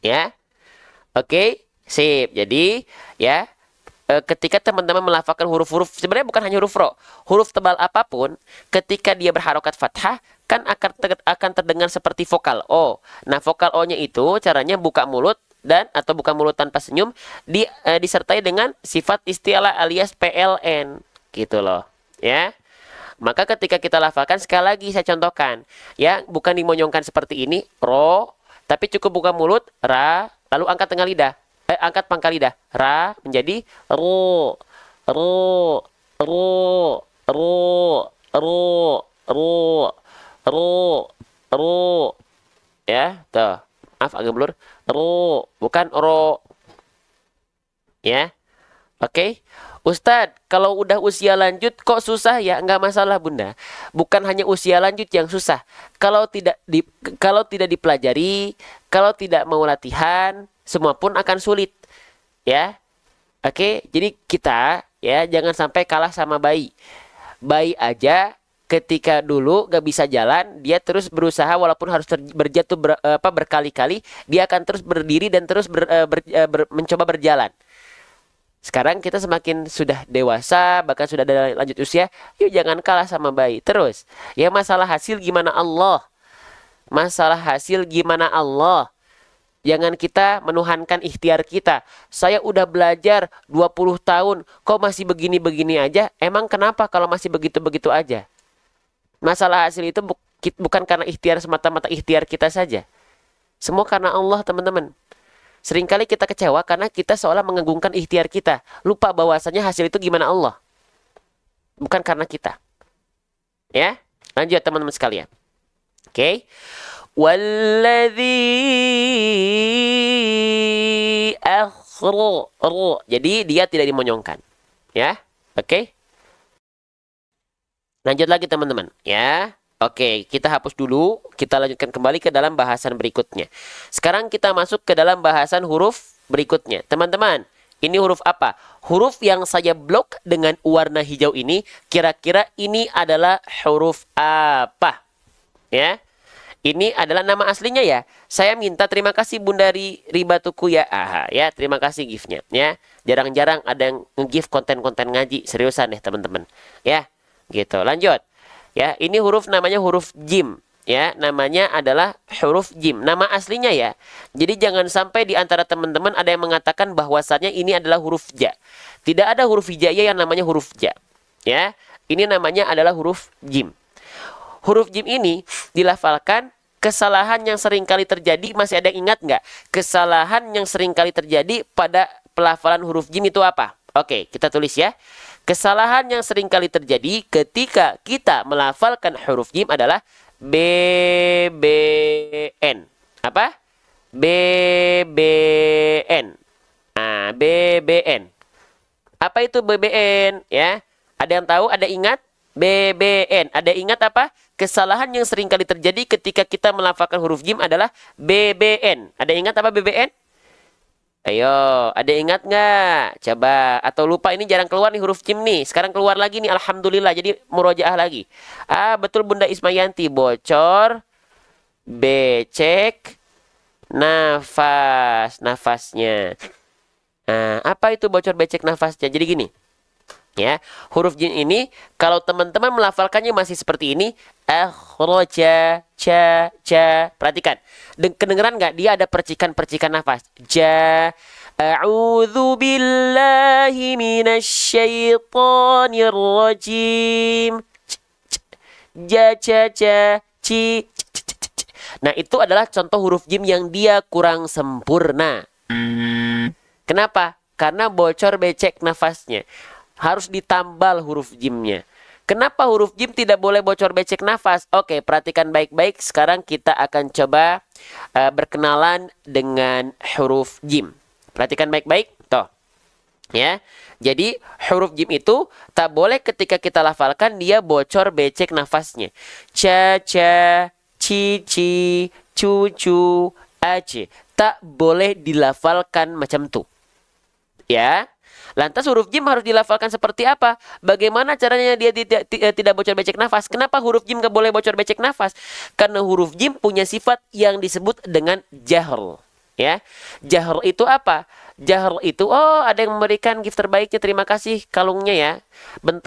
Ya. Oke. Sip. Jadi, ya. Ketika teman-teman melafalkan huruf-huruf, sebenarnya bukan hanya huruf ro. Huruf tebal apapun, ketika dia berharokat fathah, kan akan terdengar seperti vokal O. Nah, vokal O-nya itu caranya buka mulut, atau buka mulut tanpa senyum disertai dengan sifat isti'la alias PLN gitu loh ya. Maka ketika kita lafalkan, sekali lagi saya contohkan ya, bukan dimonyongkan seperti ini ro, tapi cukup buka mulut ra, lalu angkat tengah lidah, angkat pangkal lidah, ra menjadi ru, ru, ru, ru, ru, ru, ru, ru ya. Tuh, maaf agak blur. Ru, bukan ro. Ya. Oke. Ustadz, kalau udah usia lanjut kok susah ya? Enggak masalah, Bunda. Bukan hanya usia lanjut yang susah. Kalau tidak dipelajari, kalau tidak mau latihan, semua pun akan sulit. Ya. Oke, jadi kita ya jangan sampai kalah sama bayi. Bayi aja ketika dulu gak bisa jalan, dia terus berusaha walaupun harus berjatuh berkali-kali, dia akan terus berdiri dan terus mencoba berjalan. Sekarang kita semakin sudah dewasa, bahkan sudah ada lanjut usia, yuk jangan kalah sama bayi. Terus, ya masalah hasil gimana Allah? Masalah hasil gimana Allah? Jangan kita menuhankan ikhtiar kita. Saya udah belajar 20 tahun, kok masih begini-begini aja? Emang kenapa kalau masih begitu-begitu aja? Masalah hasil itu bukan karena ikhtiar semata-mata ikhtiar kita saja. Semua karena Allah, teman-teman. Seringkali kita kecewa karena kita seolah mengagungkan ikhtiar kita. Lupa bahwasanya hasil itu gimana Allah. Bukan karena kita. Ya, lanjut teman-teman sekalian. Oke. Walladzi akhru. Jadi dia tidak dimonyongkan. Ya, oke. Lanjut lagi teman-teman, ya. Oke, kita hapus dulu. Kita lanjutkan kembali ke dalam bahasan berikutnya. Sekarang kita masuk ke dalam bahasan huruf berikutnya. Teman-teman, ini huruf apa? Huruf yang saya blok dengan warna hijau ini, kira-kira ini adalah huruf apa? Ya. Ini adalah nama aslinya ya. Saya minta terima kasih Bunda Ribatuku ya. Aha, ya, terima kasih gift-nya ya. Jarang-jarang ada yang nge-gift konten-konten ngaji. Seriusan deh teman-teman. Ya. Gitu, lanjut. Ya, ini huruf namanya huruf jim. Ya, namanya adalah huruf jim. Nama aslinya ya. Jadi jangan sampai di antara teman-teman ada yang mengatakan bahwasannya ini adalah huruf ja. Tidak ada huruf hijaiyah yang namanya huruf ja. Ya, ini namanya adalah huruf jim. Huruf jim ini dilafalkan, kesalahan yang sering kali terjadi, masih ada yang ingat nggak? Kesalahan yang sering kali terjadi pada pelafalan huruf jim itu apa? Oke, kita tulis ya. Kesalahan yang sering kali terjadi ketika kita melafalkan huruf jim adalah BBN. Apa? BBN. BBN. Apa itu BBN? Ya, ada yang tahu? Ada ingat? BBN. Ada ingat apa? Kesalahan yang sering kali terjadi ketika kita melafalkan huruf jim adalah BBN. Ada ingat apa BBN? Ayo, ada ingat nggak? Coba. Atau lupa, ini jarang keluar nih huruf jim nih. Sekarang keluar lagi nih, alhamdulillah. Jadi murojaah lagi. Ah, betul Bunda Ismayanti. Bocor, becek, nafas. Nafasnya. Nah, apa itu bocor, becek, nafasnya? Jadi gini. Ya, huruf jim ini kalau teman-teman melafalkannya masih seperti ini, akhraja, ja. Perhatikan, kedengeran nggak? Dia ada percikan-percikan nafas. Ja, a'udzu billahi minasyaitonir rajim. Ja, ci. Nah, itu adalah contoh huruf jim yang dia kurang sempurna. Kenapa? Karena bocor, becek nafasnya. Harus ditambal huruf jimnya. Kenapa huruf jim tidak boleh bocor, becek nafas? Oke, perhatikan baik-baik. Sekarang kita akan coba berkenalan dengan huruf jim. Perhatikan baik-baik. Tuh. Ya. Jadi huruf jim itu tak boleh ketika kita lafalkan dia bocor, becek nafasnya. Ca, ci, cu, ace. Tak boleh dilafalkan macam tuh. Ya. Lantas huruf jim harus dilafalkan seperti apa? Bagaimana caranya dia tidak bocor, becek nafas? Kenapa huruf jim nggak boleh bocor, becek nafas? Karena huruf jim punya sifat yang disebut dengan jahr. Ya, jahr itu apa? Jahr itu, oh ada yang memberikan gift terbaiknya, terima kasih kalungnya ya.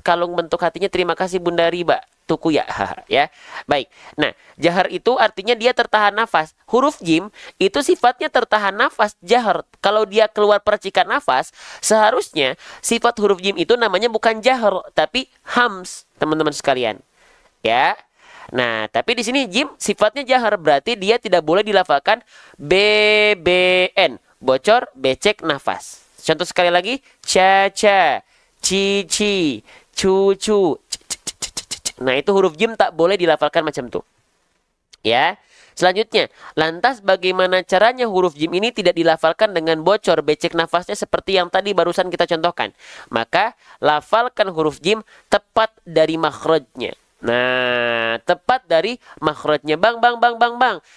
Kalung bentuk hatinya, terima kasih Bunda Riba. Tuku ya, ya. Baik. Nah, jahar itu artinya dia tertahan nafas. Huruf jim itu sifatnya tertahan nafas, jahar. Kalau dia keluar percikan nafas, seharusnya sifat huruf jim itu namanya bukan jahar, tapi hams, teman-teman sekalian. Ya. Nah, tapi di sini jim sifatnya jahar, berarti dia tidak boleh dilafalkan BBN, bocor, becek nafas. Contoh sekali lagi, ca, ci, cu. Nah, itu huruf jim tak boleh dilafalkan macam itu. Ya. Selanjutnya, lantas bagaimana caranya huruf jim ini tidak dilafalkan dengan bocor, becek nafasnya seperti yang tadi barusan kita contohkan? Maka, lafalkan huruf jim tepat dari makhrajnya. Nah, tepat dari makhrajnya. Bang.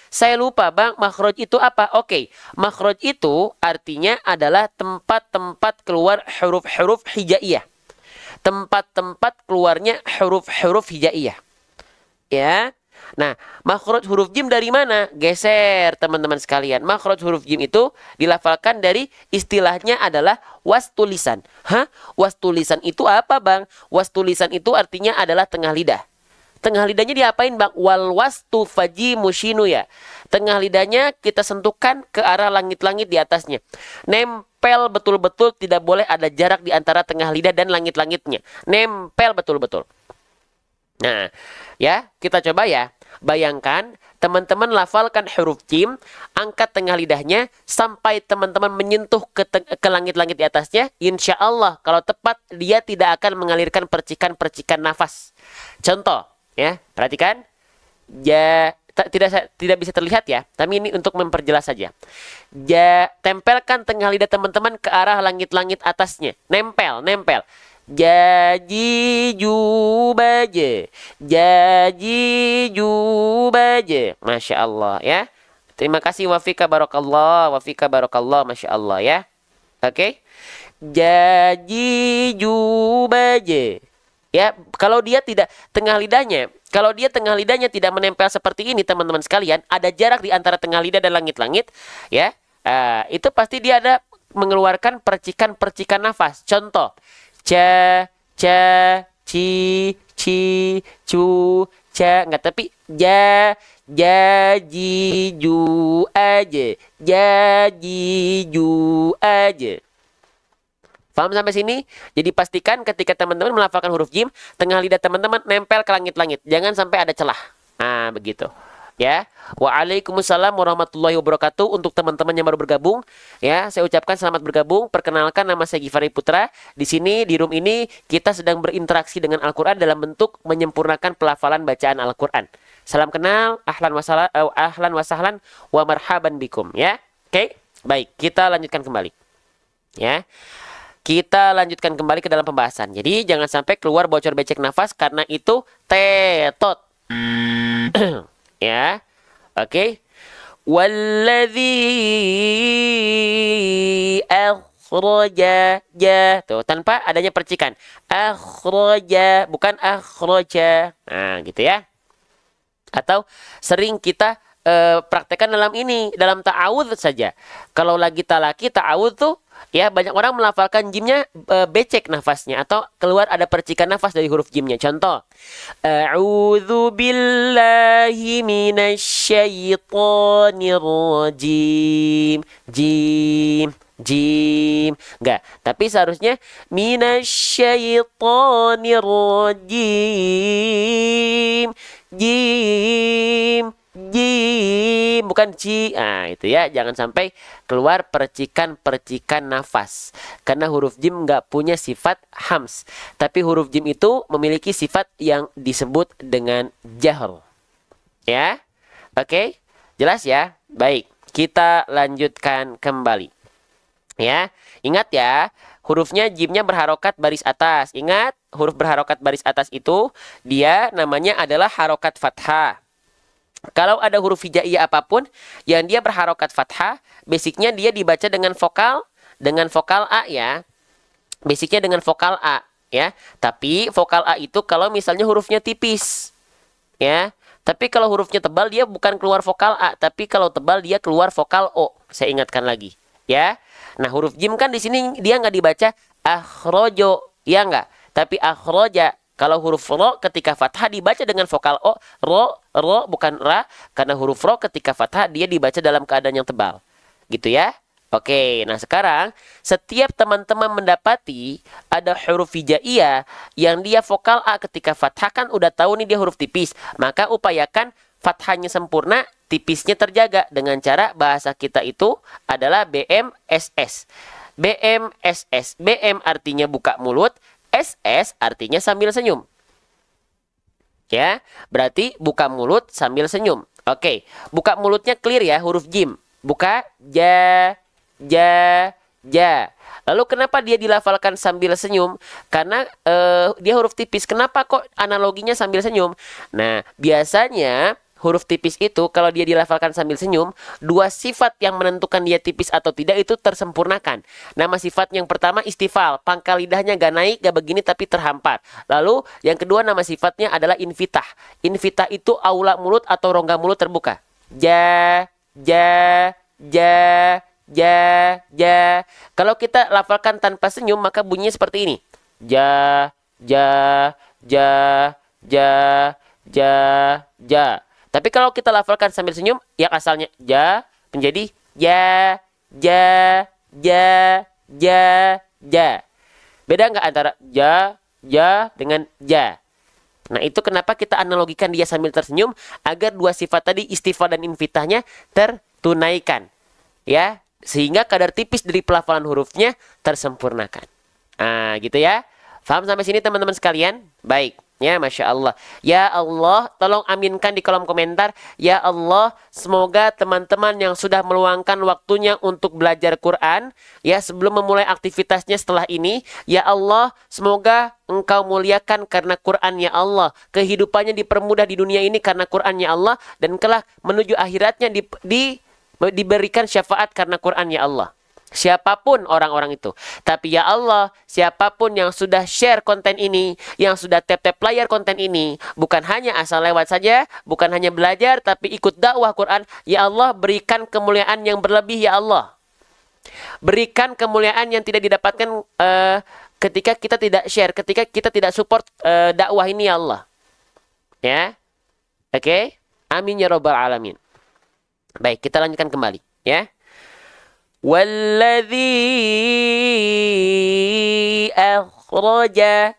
Saya lupa, Bang, makhraj itu apa? Oke, makhraj itu artinya adalah tempat-tempat keluar huruf-huruf hijaiyah. Tempat-tempat keluarnya huruf-huruf hijaiyah. Ya. Nah, makhraj huruf jim dari mana? Geser, teman-teman sekalian. Makhraj huruf jim itu dilafalkan dari istilahnya adalah wastulisan. Hah? Wastulisan itu apa, Bang? Wastulisan itu artinya adalah tengah lidah. Tengah lidahnya diapain, Bang? Wal wastu faji mushinu ya. Tengah lidahnya kita sentuhkan ke arah langit-langit di atasnya. Nempel betul-betul, tidak boleh ada jarak di antara tengah lidah dan langit-langitnya. Nempel betul-betul. Nah, ya, kita coba ya. Bayangkan teman-teman lafalkan huruf jim, angkat tengah lidahnya sampai teman-teman menyentuh ke langit-langit di atasnya. Insya Allah kalau tepat dia tidak akan mengalirkan percikan-percikan nafas. Contoh, ya, perhatikan. Ja, tidak bisa terlihat ya, tapi ini untuk memperjelas saja. Ja, tempelkan tengah lidah teman-teman ke arah langit-langit atasnya. Nempel. Jaji jubaje. Masya Allah ya. Terima kasih wafika barokallah. Masya Allah ya. Oke. Jaji jubaje. Ya, kalau dia tengah lidahnya tidak menempel seperti ini, teman-teman sekalian, ada jarak di antara tengah lidah dan langit-langit, ya. Itu pasti dia ada mengeluarkan percikan-percikan nafas. Contoh, ca, ci, cu, ca, enggak, tapi ju aja. Paham sampai sini? Jadi pastikan ketika teman-teman melafalkan huruf jim, tengah lidah teman-teman nempel ke langit-langit. Jangan sampai ada celah. Nah, begitu. Ya. Waalaikumsalam warahmatullahi wabarakatuh. Untuk teman-teman yang baru bergabung, ya, saya ucapkan selamat bergabung. Perkenalkan, nama saya Gifari Putra. Di sini di room ini kita sedang berinteraksi dengan Al-Qur'an dalam bentuk menyempurnakan pelafalan bacaan Al-Qur'an. Salam kenal, ahlan wasahlan wa marhaban bikum, ya. Oke. Baik, kita lanjutkan kembali. Ya. Kita lanjutkan kembali ke dalam pembahasan. Jadi jangan sampai keluar bocor becek nafas karena itu tetot. Ya. Oke. Walladzi akhraja, tuh tanpa adanya percikan. Akhraja, bukan akhraja. Nah, gitu ya. Atau sering kita praktekkan dalam ta'awudz saja. Kalau lagi talaki ta'awudz tuh ya banyak orang melafalkan jimnya becek nafasnya atau keluar ada percikan nafas dari huruf jimnya. Contoh, a'udzu billahi minasyaitonir rajim. Jim. Enggak, tapi seharusnya minasyaitonir rajim. Jim, bukan ci. Nah, itu ya, jangan sampai keluar percikan-percikan nafas. Karena huruf jim nggak punya sifat hams. Tapi huruf jim itu memiliki sifat yang disebut dengan jahr. Ya, oke, jelas ya? Baik, kita lanjutkan kembali. Ya, ingat ya, hurufnya jimnya berharokat baris atas. Ingat, huruf berharokat baris atas itu dia namanya adalah harokat fathah. Kalau ada huruf hijaiyah apapun yang dia berharokat fathah, basicnya dia dibaca dengan vokal A ya. Basicnya dengan vokal A ya. Tapi vokal A itu kalau misalnya hurufnya tipis. Ya. Tapi kalau hurufnya tebal dia bukan keluar vokal A, tapi kalau tebal dia keluar vokal O. Saya ingatkan lagi, ya. Nah, huruf jim kan di sini dia nggak dibaca akhrojo, ya nggak? Tapi akhroja. Kalau huruf ro ketika fathah dibaca dengan vokal O, ro bukan ra, karena huruf ro ketika fathah dia dibaca dalam keadaan yang tebal. Gitu ya? Oke, nah sekarang setiap teman-teman mendapati ada huruf hijaiyah yang dia vokal A ketika fathah kan udah tahu nih dia huruf tipis. Maka upayakan fathahnya sempurna, tipisnya terjaga dengan cara bahasa kita itu adalah BMSS. BMSS. BM artinya buka mulut, SS artinya sambil senyum. Ya, berarti buka mulut sambil senyum. Oke, buka mulutnya clear ya, huruf jim. Buka ja. Lalu kenapa dia dilafalkan sambil senyum? Karena dia huruf tipis. Kenapa kok analoginya sambil senyum? Nah, biasanya huruf tipis itu kalau dia dilafalkan sambil senyum, dua sifat yang menentukan dia tipis atau tidak itu tersempurnakan. Nama sifat yang pertama istifal, pangkal lidahnya gak naik, gak begini tapi terhampar. Lalu yang kedua nama sifatnya adalah infitah. Infitah itu aula mulut atau rongga mulut terbuka. Ja. Kalau kita lafalkan tanpa senyum maka bunyinya seperti ini. Ja. Tapi kalau kita lafalkan sambil senyum, yang asalnya ja menjadi ja. Beda nggak antara ja dengan ja? Nah, itu kenapa kita analogikan dia sambil tersenyum agar dua sifat tadi istifal dan infitahnya tertunaikan. Ya, sehingga kadar tipis dari pelafalan hurufnya tersempurnakan. Nah, gitu ya. Paham sampai sini teman-teman sekalian? Baik. Ya, Masya Allah. Ya Allah, tolong aminkan di kolom komentar. Ya Allah, semoga teman-teman yang sudah meluangkan waktunya untuk belajar Quran, ya sebelum memulai aktivitasnya setelah ini, ya Allah, semoga Engkau muliakan karena Quran ya Allah. Kehidupannya dipermudah di dunia ini karena Quran ya Allah. Dan kelak menuju akhiratnya diberikan syafaat karena Quran ya Allah. Siapapun orang-orang itu. Tapi ya Allah, siapapun yang sudah share konten ini, yang sudah tap-tap layar konten ini, bukan hanya asal lewat saja, bukan hanya belajar, tapi ikut dakwah Quran. Ya Allah, berikan kemuliaan yang berlebih ya Allah. Berikan kemuliaan yang tidak didapatkan ketika kita tidak share, ketika kita tidak support dakwah ini ya Allah. Ya. Oke? Amin ya rabbal alamin. Baik, kita lanjutkan kembali. Ya. Walladzi akhraja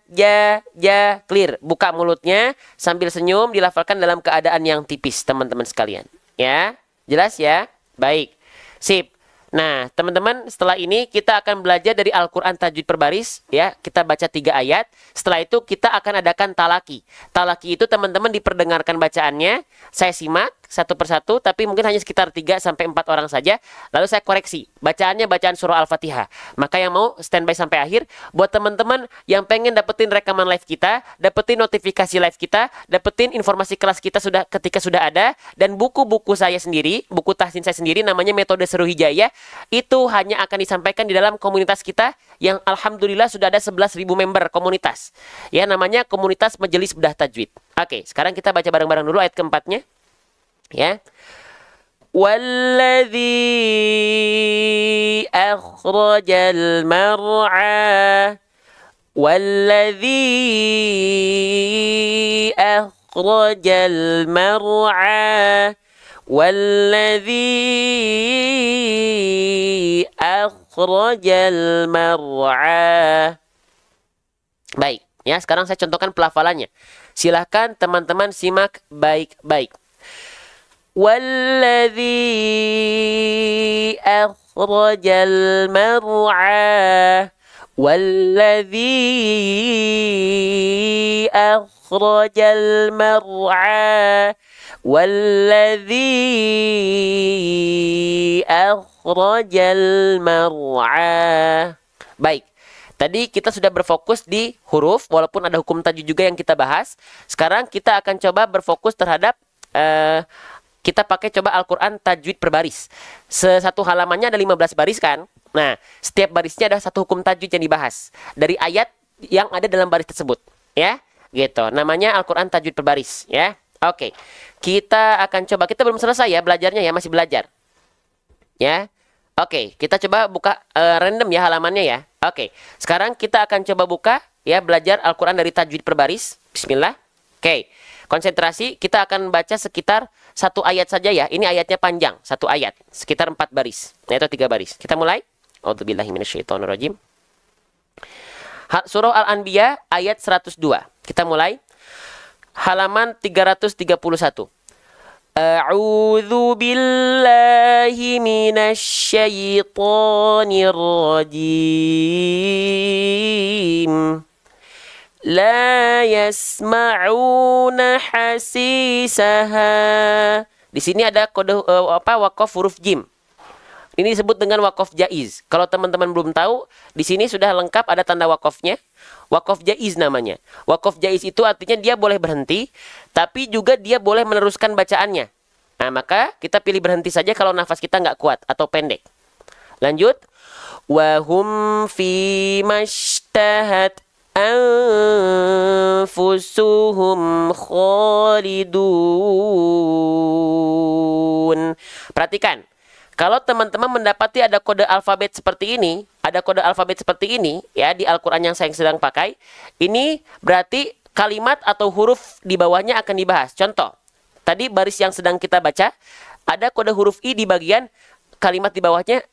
clear. Buka mulutnya sambil senyum dilafalkan dalam keadaan yang tipis, teman-teman sekalian. Ya, jelas ya? Baik. Sip. Nah, teman-teman, setelah ini kita akan belajar dari Al-Qur'an tajwid per baris, ya. Kita baca 3 ayat. Setelah itu kita akan adakan talaki. Talaki itu teman-teman diperdengarkan bacaannya, saya simak. satu persatu, tapi mungkin hanya sekitar 3 sampai 4 orang saja. Lalu saya koreksi. Bacaannya bacaan surah Al-Fatihah. Maka yang mau standby sampai akhir. Buat teman-teman yang pengen dapetin rekaman live kita, dapetin notifikasi live kita, dapetin informasi kelas kita ketika sudah ada, dan buku-buku saya sendiri, buku tahsin saya sendiri namanya Metode Seru Hijayah, itu hanya akan disampaikan di dalam komunitas kita yang alhamdulillah sudah ada 11.000 member komunitas. Ya, namanya Komunitas Majelis Bedah Tajwid. Oke, sekarang kita baca bareng-bareng dulu ayat keempatnya. Ya. Walladzi akhrajal mar'a walladzi akhrajal mar'a walladzi akhrajal mar'a. Baik, ya, sekarang saya contohkan pelafalannya. Silahkan teman-teman simak baik-baik. Walladzi akhrajal mar'a walladzi akhrajal mar'a walladzi akhrajal mar'a. Baik. Tadi kita sudah berfokus di huruf, walaupun ada hukum tajwid juga yang kita bahas. Sekarang kita akan coba berfokus terhadap kita pakai coba Al-Quran tajwid per baris. Satu halamannya ada 15 baris kan? Nah, setiap barisnya ada satu hukum tajwid yang dibahas dari ayat yang ada dalam baris tersebut, ya. Gitu. Namanya Al-Quran tajwid per baris, ya. Oke. Kita akan coba, kita belum selesai ya belajarnya ya, masih belajar. Ya. Oke, kita coba buka random ya halamannya ya. Oke. Sekarang kita akan coba buka ya belajar Al-Quran dari tajwid per baris. Bismillah. Oke. Konsentrasi, kita akan baca sekitar satu ayat saja ya. Ini ayatnya panjang, satu ayat. Sekitar 4 baris. Nah, itu 3 baris. Kita mulai. A'udzubillahi minasyaitonirrajim. Surah Al-Anbiya ayat 102. Kita mulai. Halaman 331. A'udzu billahi minasyaitonir rajim. La yasma'una hasisaha. Di sini ada kode wakaf huruf jim. Ini disebut dengan wakaf jaiz. Kalau teman-teman belum tahu, di sini sudah lengkap ada tanda wakafnya. Wakaf jaiz namanya. Wakaf jaiz itu artinya dia boleh berhenti, tapi juga dia boleh meneruskan bacaannya. Nah, maka kita pilih berhenti saja kalau nafas kita nggak kuat atau pendek. Lanjut. Wa hum fi mashtahat anfusuhum khalidun. Perhatikan. Kalau teman-teman mendapati ada kode alfabet seperti ini, ya di Al-Quran yang saya sedang pakai, ini berarti kalimat atau huruf di bawahnya akan dibahas. Contoh, tadi baris yang sedang kita baca, ada kode huruf I di bagian kalimat di bawahnya,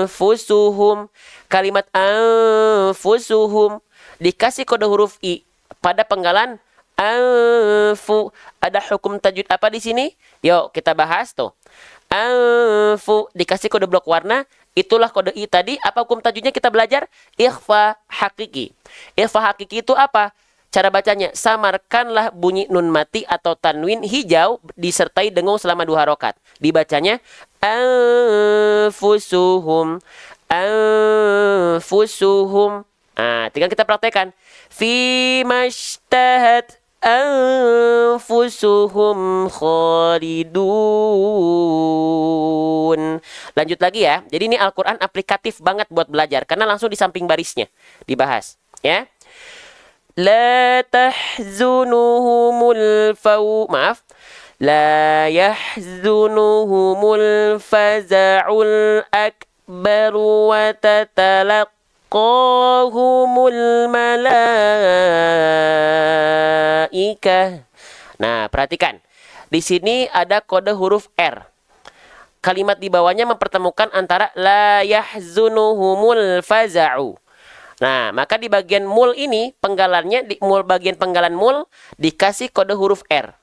anfusuhum. Kalimat anfusuhum dikasih kode huruf I pada penggalan anfu. Ada hukum tajwid apa di sini? Yuk kita bahas tuh. Anfu dikasih kode blok warna, itulah kode I tadi. Apa hukum tajwidnya kita belajar? Ikhfa hakiki. Ikhfa hakiki itu apa? Cara bacanya, samarkanlah bunyi nun mati atau tanwin hijau disertai dengung selama 2 harokat. Dibacanya anfusuhum, anfusuhum. Nah, tinggal kita praktekkan. Fi mashtahat anfusuhum khalidun. Lanjut lagi ya. Jadi ini Al-Quran aplikatif banget buat belajar, karena langsung di samping barisnya dibahas. Ya. La tahzunuhumul maaf. La yahzunuhumul faza'ul akbaru wa tatalaqahumul malaikah. Nah, perhatikan. Di sini ada kode huruf R. Kalimat di bawahnya mempertemukan antara la yahzunuhumul faza'u. Nah, maka di bagian mul ini, penggalannya, di bagian penggalan mul, dikasih kode huruf R.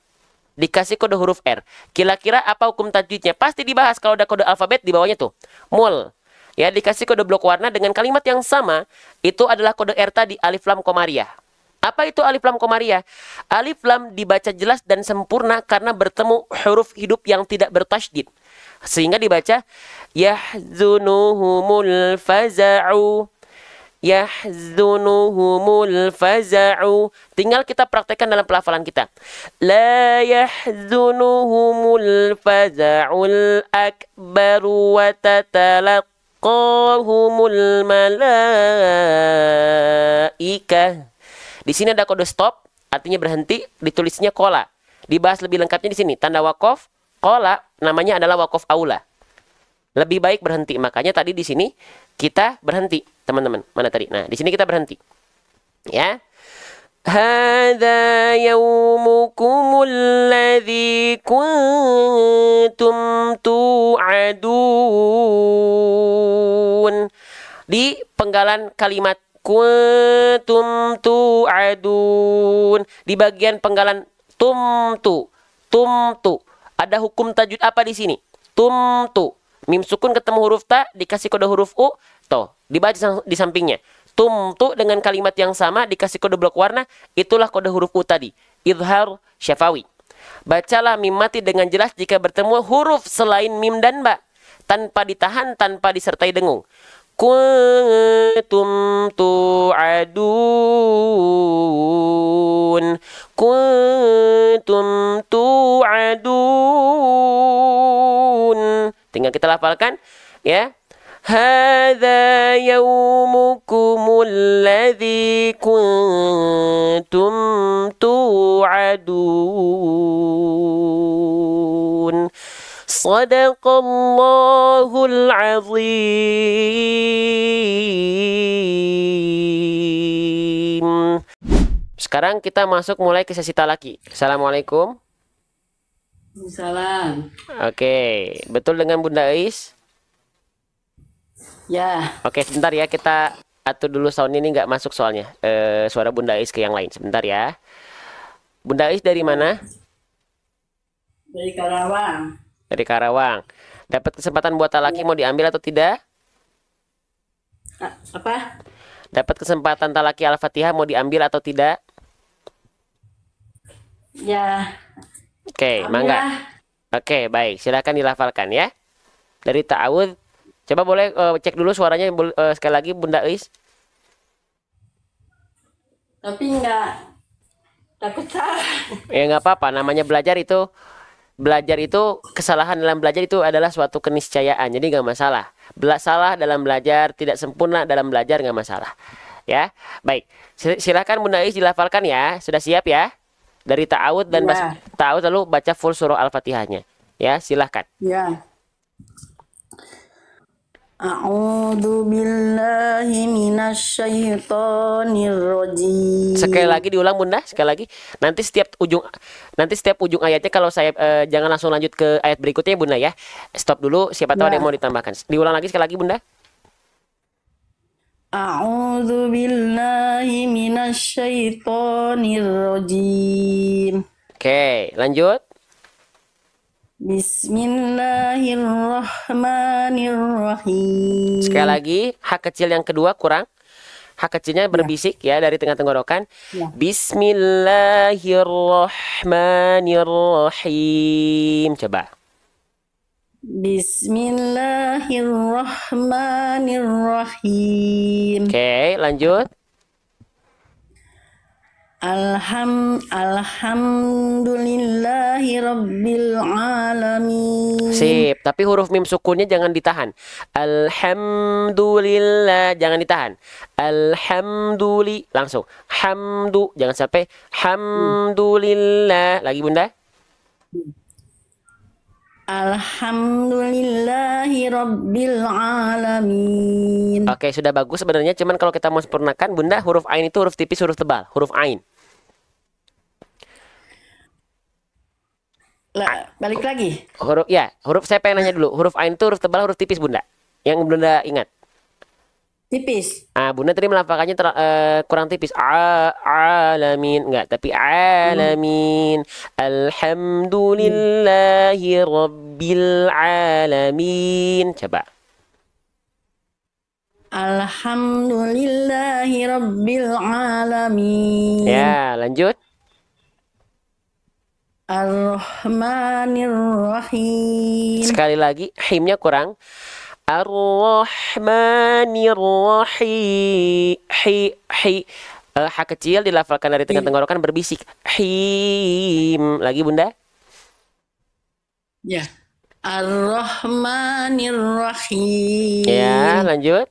Dikasih kode huruf R. Kira-kira apa hukum tajwidnya? Pasti dibahas kalau ada kode alfabet di bawahnya tuh. Mul. Ya, dikasih kode blok warna dengan kalimat yang sama. Itu adalah kode R tadi, alif lam komariah. Apa itu alif lam komariah? Alif lam dibaca jelas dan sempurna karena bertemu huruf hidup yang tidak bertasydid. Sehingga dibaca yahzunuhumul faza'u. Yahzunuhumul faza'u. Tinggal kita praktekkan dalam pelafalan kita. La yahzunuhumul faza'ul akbaru wa tatalaqahumul malaikah. Di sini ada kode stop, artinya berhenti, ditulisnya kola. Dibahas lebih lengkapnya di sini. Tanda wakof, kola, namanya adalah wakof aula. Lebih baik berhenti. Makanya tadi di sini kita berhenti, teman-teman. Mana tadi? Nah, di sini kita berhenti. Ya. Hadza yaumukumul ladzi kuntum tu'adun. Di penggalan kalimat kuntum tu'adun, di bagian penggalan tumtu. Ada hukum tajwid apa di sini? Tumtu. Mim sukun ketemu huruf ta, dikasih kode huruf u, toh dibaca di sampingnya. Tumtu dengan kalimat yang sama dikasih kode blok warna, itulah kode huruf u tadi. Idhar syafawi. Bacalah mim mati dengan jelas jika bertemu huruf selain mim dan ba, tanpa ditahan, tanpa disertai dengung. Kuntum tu'adun. Kuntum tu'adun. Tinggal kita lafalkan ya. Hadza yaumukumul ladzi kuntum tu'adun. Shadaqallahul azim. Sekarang kita masuk mulai ke sesi talaki. Assalamualaikum. Salam. Oke, betul dengan Bunda Ais? Ya. Oke, sebentar ya, kita atur dulu sound ini nggak masuk soalnya. Suara Bunda Ais ke yang lain. Sebentar ya. Bunda Ais dari mana? Dari Karawang. Dari Karawang. Dapat kesempatan buat talaki, mau diambil atau tidak? Apa? Dapat kesempatan talaki Al-Fatihah, mau diambil atau tidak? Ya. Oke, Ambil mangga. lah. Oke, baik. Silakan dilafalkan ya. Dari ta'awud. Coba boleh cek dulu suaranya sekali lagi Bunda Ais. Tapi enggak takut salah. Ya nggak apa-apa, namanya belajar itu kesalahan dalam belajar itu adalah suatu keniscayaan, jadi nggak masalah. Salah dalam belajar, tidak sempurna dalam belajar nggak masalah. Ya, baik. Silakan Bunda Ais dilafalkan ya. Sudah siap ya? Dari ta'awud dan Ya. ta'awud lalu baca full surah Al-Fatihahnya. Ya, silahkan. Ya. A'udzu billahi minasyaitonir rajim. Sekali lagi diulang Bunda, sekali lagi. Nanti setiap ujung ayatnya kalau saya jangan langsung lanjut ke ayat berikutnya Bunda ya. Stop dulu, siapa tahu ada Ya. yang mau ditambahkan. Diulang lagi sekali lagi Bunda. A'udzu billahi minasyaitonir rajim. Oke, lanjut. Bismillahirrahmanirrahim. Sekali lagi, hak kecil yang kedua kurang. Hak kecilnya berbisik ya dari tengah tenggorokan. Ya. Bismillahirrahmanirrahim. Coba. Bismillahirrahmanirrahim. Oke, lanjut. Alhamdulillahi rabbil alamin. Sip, tapi huruf mim sukunnya jangan ditahan. Alhamdulillah, jangan ditahan. Langsung. Hamdu, jangan sampai hamdulillah. Lagi Bunda. Alhamdulillahi rabbil alamin. Oke, sudah bagus sebenarnya. Cuman kalau kita mau sempurnakan, Bunda, huruf ain itu huruf tipis, huruf tebal. Huruf ain. Balik lagi. Huruf saya pengen nanya dulu. Huruf ain itu huruf tebal, huruf tipis, Bunda. Yang Bunda ingat. Tipis. Bunda tadi melafalkannya kurang tipis. Alamin enggak, tapi alamin. Alhamdulillahi rabbil alamin. Coba. Alhamdulillahi Rabbil Alamin. Ya, lanjut. Ar-Rahmanir-Rahim. Sekali lagi, himnya kurang. Ar-Rahmanir-Rahim. Hi. Ha kecil dilafalkan dari tengah tenggorokan berbisik. Him. Lagi, Bunda. Ya. Ar-Rahmanir-Rahim. Ya, lanjut.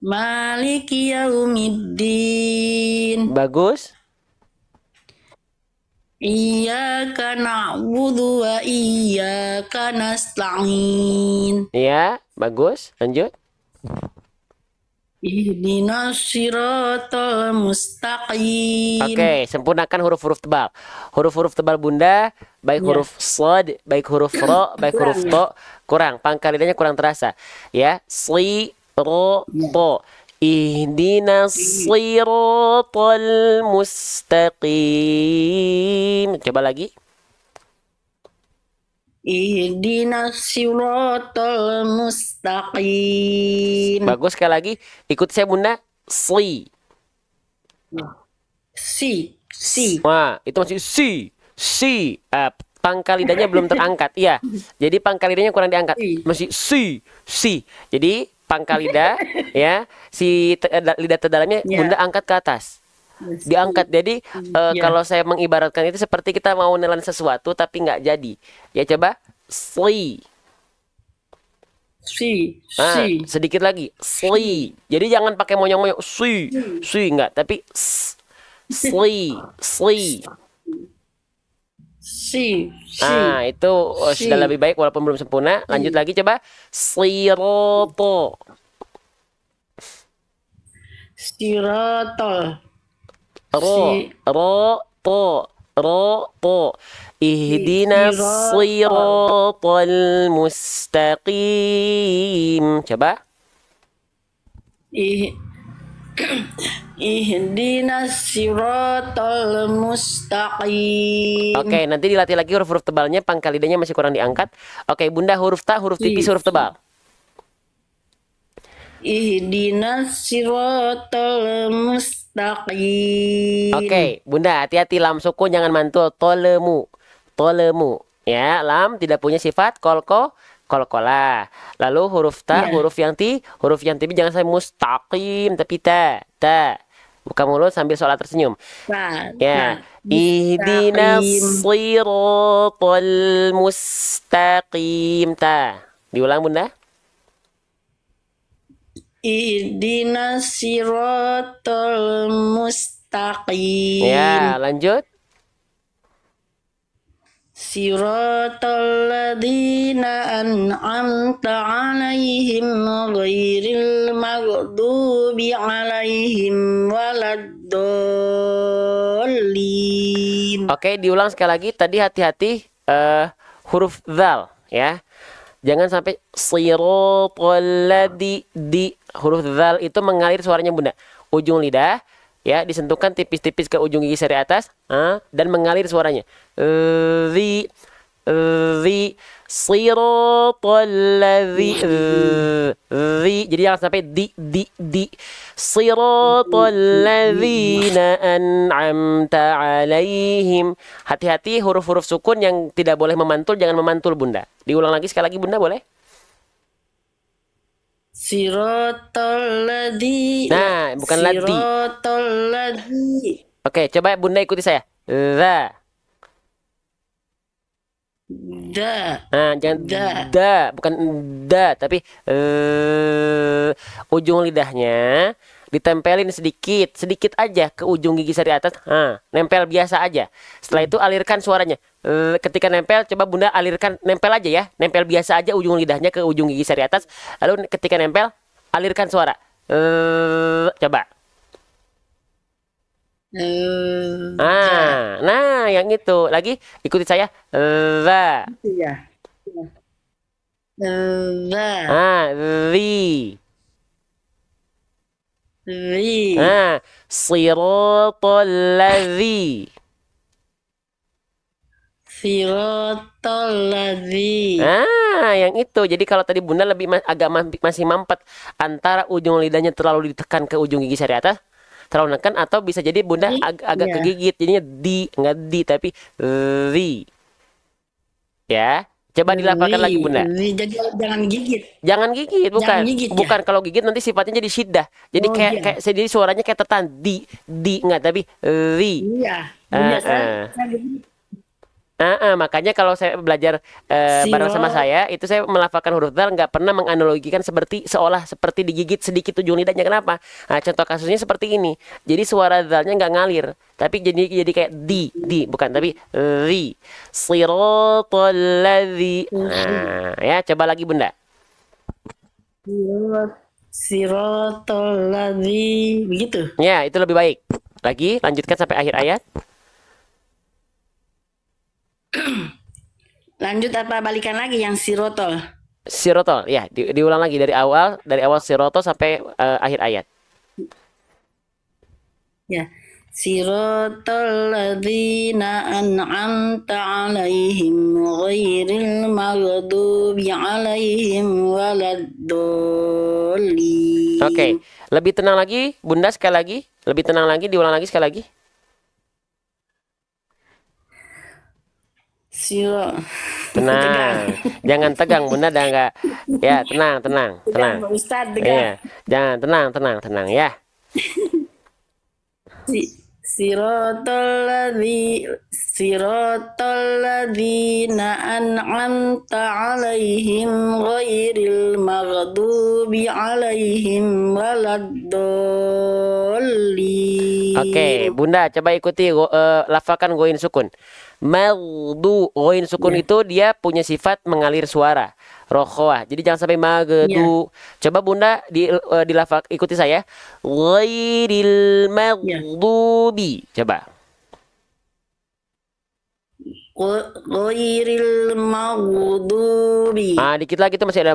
Maliki Yaumiddin. Bagus. Iyyaka na'budu wa iyyaka nasta'in. Ya, bagus. Lanjut. Ihdinas siratal mustaqim. Oke, sempurnakan huruf-huruf tebal. Huruf-huruf tebal Bunda, baik huruf shad, baik huruf ro, baik huruf to, kurang. Pangkal lidahnya kurang terasa. Ya, si, ro, to. Ihdinas siratal mustaqim. Coba lagi. Ihdinas siratal mustaqim. Bagus, sekali lagi. Ikut saya Bunda. Si. Si. Wah, itu masih si. Pangkal lidahnya belum terangkat. Iya. Jadi pangkal lidahnya kurang diangkat. Masih si. Jadi pangkal lidah ya, lidah terdalamnya Bunda angkat ke atas. Diangkat. Jadi kalau saya mengibaratkan itu seperti kita mau menelan sesuatu tapi nggak jadi. Ya coba si. Sedikit lagi si. Jadi jangan pakai monyong-monyong si enggak, tapi si. Itu sudah lebih baik walaupun belum sempurna. Lanjut lagi coba. Sirato. Ro. Ihdinas siratal mustaqim. Coba. Ihdinas siratal mustaqim. Oke, nanti dilatih lagi huruf-huruf tebalnya, pangkal lidahnya masih kurang diangkat. Oke, Bunda huruf ta, huruf tipis, huruf tebal. Ihdinas siratal mustaqim. Oke, Bunda hati-hati lam sukun jangan mantul. Tolemu. Ya, lam tidak punya sifat kolkolah. Lalu huruf ta, huruf yang tipis jangan sampai mustaqim tapi ta. Buka mulut sambil sholat tersenyum. Ya. Ihdinas siratal mustaqim. Ta. Diulang Bunda. Ihdinas siratal mustaqim. Ya, lanjut. Siratal ladzina an'amta 'alaihim ghairil maghdubi 'alaihim waladdallin. Oke, diulang sekali lagi. Tadi hati-hati huruf zal ya. Jangan sampai siratal ladzi di huruf zal itu mengalir suaranya Bunda. Ujung lidah ya disentuhkan tipis-tipis ke ujung gigi seri atas dan mengalir suaranya. Zi siratal ladzi jadi jangan sampai di siratal ladzina an'amta 'alaihim. Hati-hati huruf-huruf sukun yang tidak boleh memantul, jangan memantul Bunda. Diulang lagi sekali lagi Bunda boleh? Siratal ladzi. Nah, bukan ladzi. Siratal ladzi. Oke, coba Bunda ikuti saya. Za. Nah, jangan bukan da, tapi ujung lidahnya ditempelin sedikit aja ke ujung gigi seri atas. Nempel biasa aja. Setelah itu alirkan suaranya. Ketika nempel, coba Bunda alirkan, nempel aja ya. Nempel biasa aja ujung lidahnya ke ujung gigi seri atas. Lalu ketika nempel, alirkan suara. Coba. Nah, yang itu. Lagi, ikuti saya. Za. Zi. Siratal ladzi. Siratal ladzi. Nah, yang itu. Jadi kalau tadi Bunda lebih masih mampet antara ujung lidahnya terlalu ditekan ke ujung gigi sari atas, terlalu nekan, atau bisa jadi Bunda agak Ya. kegigit. Jadinya nggak di tapi ri. Ya. Coba dilafalkan lagi Bunda. Jadi jangan gigit. Jangan gigit, Jangan bukan. gigit ya. Bukan, kalau gigit nanti sifatnya jadi syiddah. Jadi Oh kayak iya. jadi suaranya kayak tetan di nggak tapi ri. Iya. Ah, Iya ah. saya begini. Makanya kalau saya belajar bareng sama Sirat. saya, itu saya melafalkan huruf dal nggak pernah menganalogikan seperti digigit sedikit ujung lidahnya. Kenapa? Nah, contoh kasusnya seperti ini. Jadi suara dalnya nggak ngalir, tapi jadi kayak di bukan tapi ri. Siratal ladzi. Nah, ya coba lagi Bunda. Sirat. Siratal ladzi. Begitu. Ya, itu lebih baik. Lagi, lanjutkan sampai akhir ayat. Lanjut apa balikan lagi yang sirotol? Sirotol, ya, diulang lagi dari awal sirotol sampai akhir ayat. Ya. Siratal ladzina an'amta 'alaihim ghairil maghdubi 'alaihim waladdallin. Oke, lebih tenang lagi, Bunda sekali lagi, lebih tenang lagi, diulang lagi sekali lagi. Siro. Tenang, jangan tegang Bunda, dah enggak. Ya, tenang, tenang, tenang. Tegang, Pak Ustadz, Iya, tegang. jangan tenang ya. Siratal ladzina an'amta 'alaihim ghairil maghdubi 'alaihim waladdallin. Oke, Bunda coba ikuti lafalkan goin sukun. Goin sukun Ya. itu dia punya sifat mengalir suara, rokhawah. Jadi jangan sampai Ya. Coba Bunda dilafal ikuti saya. Ghairil Ya. maghdubi. Coba. Ghairil maghdubi. Dikit lagi tuh masih ada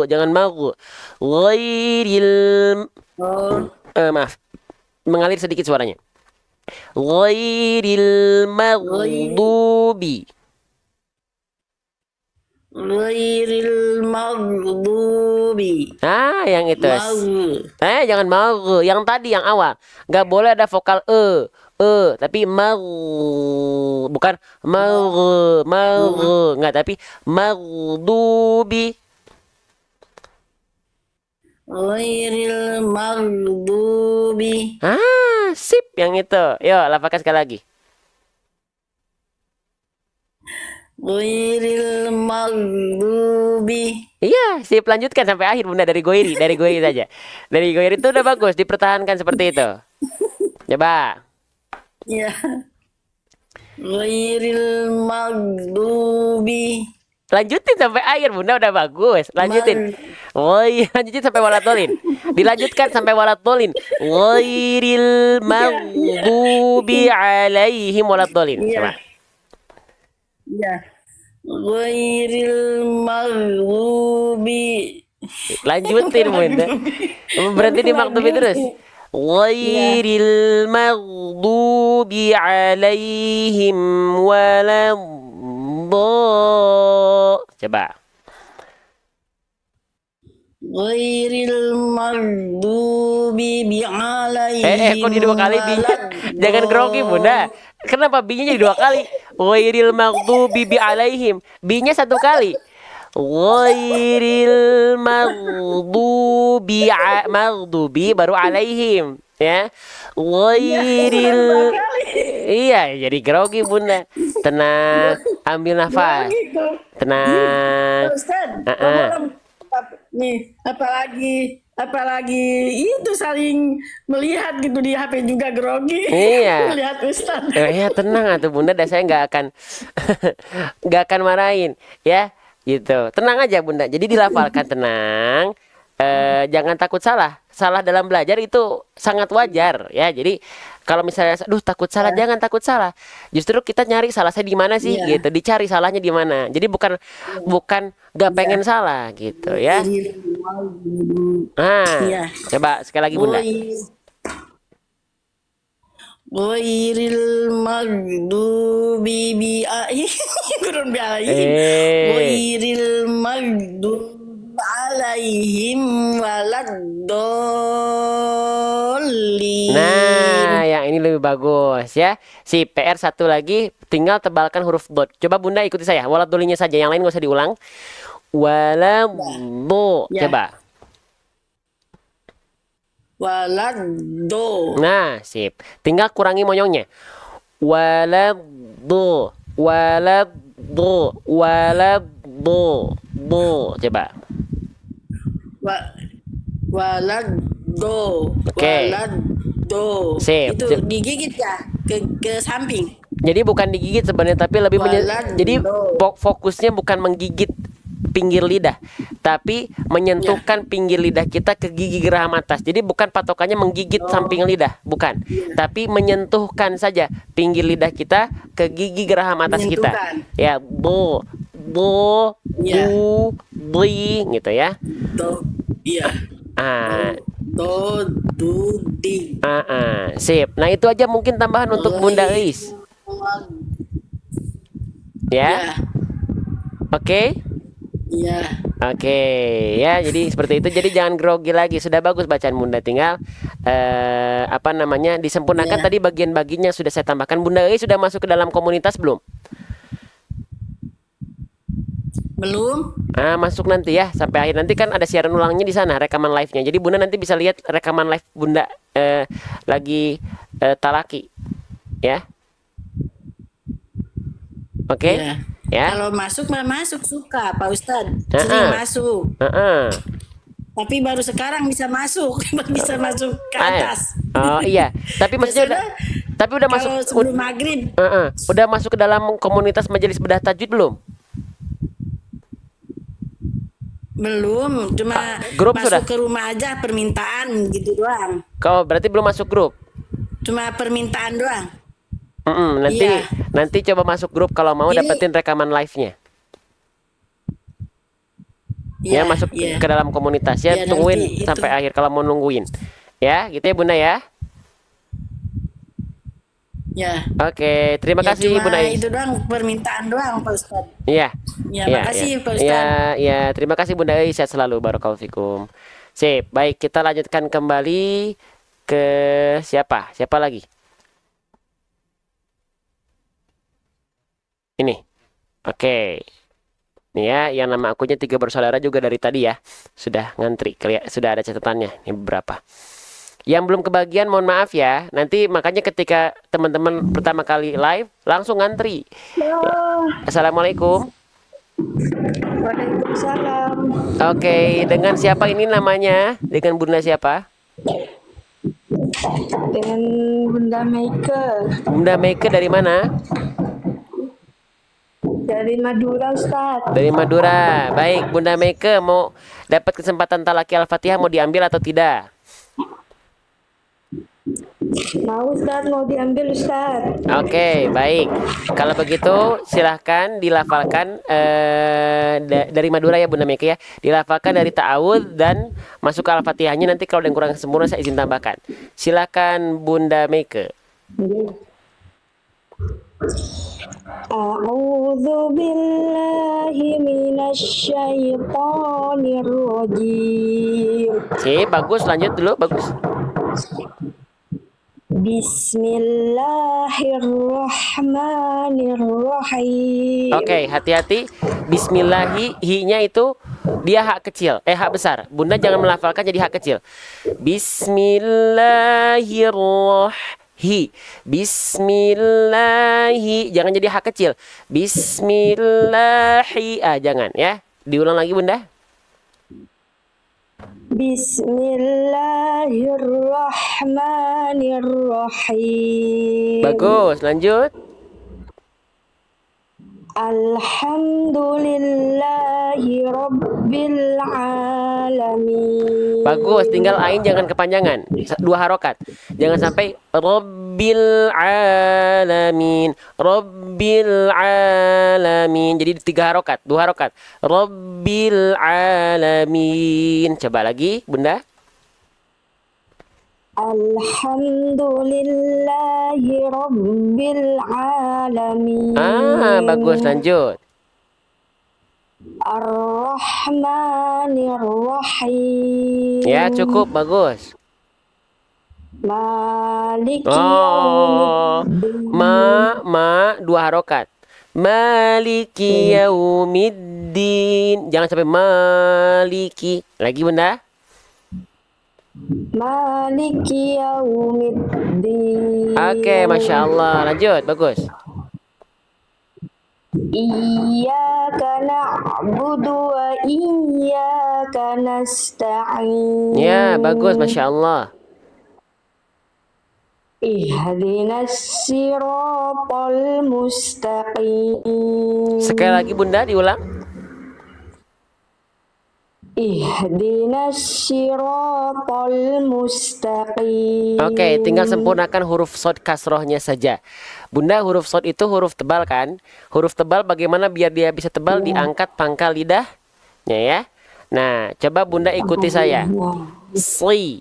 jangan Ghairil Oh, maaf. Mengalir sedikit suaranya. Ghairil maghdubi. ghairil maghdubi. Yang itu. Jangan yang tadi yang awal. Nggak boleh ada vokal tapi bukan nggak, tapi maghdubi. Ghairil maghdubi. Sip yang itu. Yo, lafalkan sekali lagi. Ghairil maghdubi. Iya, sip, lanjutkan sampai akhir Bunda, dari goiri saja. Dari goiri itu udah bagus, dipertahankan seperti itu. Coba. Ya. Ghairil maghdubi. Lanjutin sampai akhir Bunda, udah bagus. Lanjutin. Lanjutin sampai walatolin. Dilanjutkan sampai walatolin. Ghairil maghdubi alaihim walatolin. Coba. Ya. Ghairil maghdubi. Lanjutin Bunda. Berhenti di maghdubi terus. Ghairil maghdubi alaihim Coba. Ghairil maghdubi bi'alaihim. Kok di dua kali B-nya? Jangan grogi Bunda. Kenapa B-nya jadi dua kali? Ghairil maghdubi bi'alaihim. B-nya satu kali. Ghairil maghdubi baru alaihim, ya. Ghairil. Iya, jadi grogi Bunda. Tenang, ambil nafas. Tenang. Nih, apalagi itu saling melihat gitu di HP juga grogi. Iya. Melihat Ustaz. Ya tenang atuh Bunda, saya nggak akan nggak akan marahin, ya. Gitu. Tenang aja Bunda. Jadi dilafalkan tenang. Jangan takut salah. Salah dalam belajar itu sangat wajar, ya. Jadi kalau misalnya takut salah, jangan takut salah. Justru kita nyari salah saya di mana sih, gitu. Dicari salahnya di mana. Jadi bukan gak pengen salah gitu, ya. Coba sekali lagi Bunda. Ghairil maghdubi kurang biaya. Ghairil maghdubi alaihim waladdallin. Nah, yang ini lebih bagus ya. Si PR satu lagi, tinggal tebalkan huruf dot. Coba Bunda ikuti saya. Waladdolinnya saja, yang lain nggak usah diulang. Waladdo. Ya. Coba. Waladdo. Nah, sip. Tinggal kurangi monyongnya. Waladdo. Waladdo. Waladdo. Do. Coba. Waladdo. Oke. Waladdo. Sip. Itu digigit ya ke samping. Jadi bukan digigit sebenarnya, tapi lebih jadi fokusnya bukan menggigit pinggir lidah, tapi menyentuhkan pinggir lidah kita ke gigi geraham atas. Jadi bukan patokannya menggigit samping lidah, bukan. Tapi menyentuhkan saja pinggir lidah kita ke gigi geraham atas kita. Ya, bo, bu, bli, gitu ya. Do, iya. Do, di. Sip. Nah itu aja mungkin tambahan untuk Bunda Eis. Ya. Oke. Iya. Oke, ya jadi seperti itu. Jadi jangan grogi lagi. Sudah bagus bacaan Bunda, tinggal disempurnakan. Tadi bagian-bagiannya sudah saya tambahkan. Bunda Eis sudah masuk ke dalam komunitas belum? Belum. Masuk nanti ya sampai akhir. Nanti kan ada siaran ulangnya di sana, rekaman live-nya. Jadi Bunda nanti bisa lihat rekaman live Bunda lagi talaki, ya. Oke. Ya. Kalau masuk suka Pak Ustadz, sering masuk. Tapi baru sekarang bisa masuk, bisa masuk ke atas. Oh iya, tapi maksudnya udah masuk sebelum maghrib. Udah masuk ke dalam komunitas majelis bedah tajwid belum? Belum, cuma grup masuk sudah? Ke rumah aja permintaan gitu doang. Kau berarti belum masuk grup? Cuma permintaan doang. Nanti coba masuk grup kalau mau dapetin rekaman live-nya. Ya, masuk ke dalam komunitas ya, tungguin sampai akhir kalau mau nungguin. Ya, gitu ya Bunda ya. Ya. Oke, terima kasih Bunda Eis. Itu doang, permintaan doang Pak Ustadz. Iya. Makasih Pak Ustadz. Ya, terima kasih Bunda Eis, sehat selalu, barakallahu fikum. Sip, baik, kita lanjutkan kembali ke siapa? Siapa lagi? Ini. Oke. Ini ya, yang nama akunnya 3 bersaudara juga dari tadi ya. Sudah ngantri, sudah ada catatannya. Ini beberapa. Yang belum kebagian mohon maaf ya. Nanti makanya ketika teman-teman pertama kali live langsung ngantri. Ya. Assalamualaikum. Waalaikumsalam. Oke, dengan siapa ini namanya? Dengan Bunda siapa? Dengan Bunda Meike. Bunda Meike dari mana? Dari Madura Ustadz. Dari Madura. Baik, Bunda Meike mau dapat kesempatan talaki Al-Fatihah, mau diambil atau tidak? Mau Ustadz, mau diambil Ustadz. Oke, baik. Kalau begitu silahkan dilafalkan dari Madura ya Bunda Meike ya. Dilafalkan dari ta'awud dan masuk ke Al-Fatihahnya. Nanti kalau ada yang kurang sempurna saya izin tambahkan. Silahkan Bunda Meike. A'udzu billahi minasyaitonir rajim. Oke, bagus, lanjut dulu, bagus. Bismillahirrahmanirrahim. Oke, hati-hati. Bismillahi, hi-nya itu dia hak kecil, hak besar. Bunda jangan melafalkan jadi hak kecil. Bismillahirrahmanirrahim. Bismillahi, jangan jadi hak kecil. Bismillahi, jangan ya. Diulang lagi Bunda. Bismillahirrahmanirrahim. Bagus, lanjut. Alhamdulillahi rabbil alamin. Bagus, tinggal ain jangan kepanjangan. 2 harokat. Jangan sampai rabbil alamin. Rabbil alamin. Jadi 3 harokat, 2 harokat. Rabbil alamin. Coba lagi, Bunda. Alhamdulillahi Rabbil Bagus, Alamin. lanjut. Ar-Rahmanir Rahim. Ya, cukup, bagus. Maliki Oh, Yaumiddin. dua harokat. Maliki yaumiddin. Jangan sampai maliki. Lagi bunda. Maliki Yaumiddin. Oke, Masya Allah. Lanjut, bagus. Iyyaka na'budu wa iyyaka nasta'in. Ya, bagus, Masya Allah. Ihdinas siratal mustaqim. Sekali lagi bunda, diulang. Ihdinas siratal mustaqim. Oke, tinggal sempurnakan huruf shad kasrohnya saja. Bunda, huruf shad itu huruf tebal kan? Huruf tebal bagaimana biar dia bisa tebal? Diangkat pangkal lidahnya ya. Nah, coba bunda ikuti saya. Si.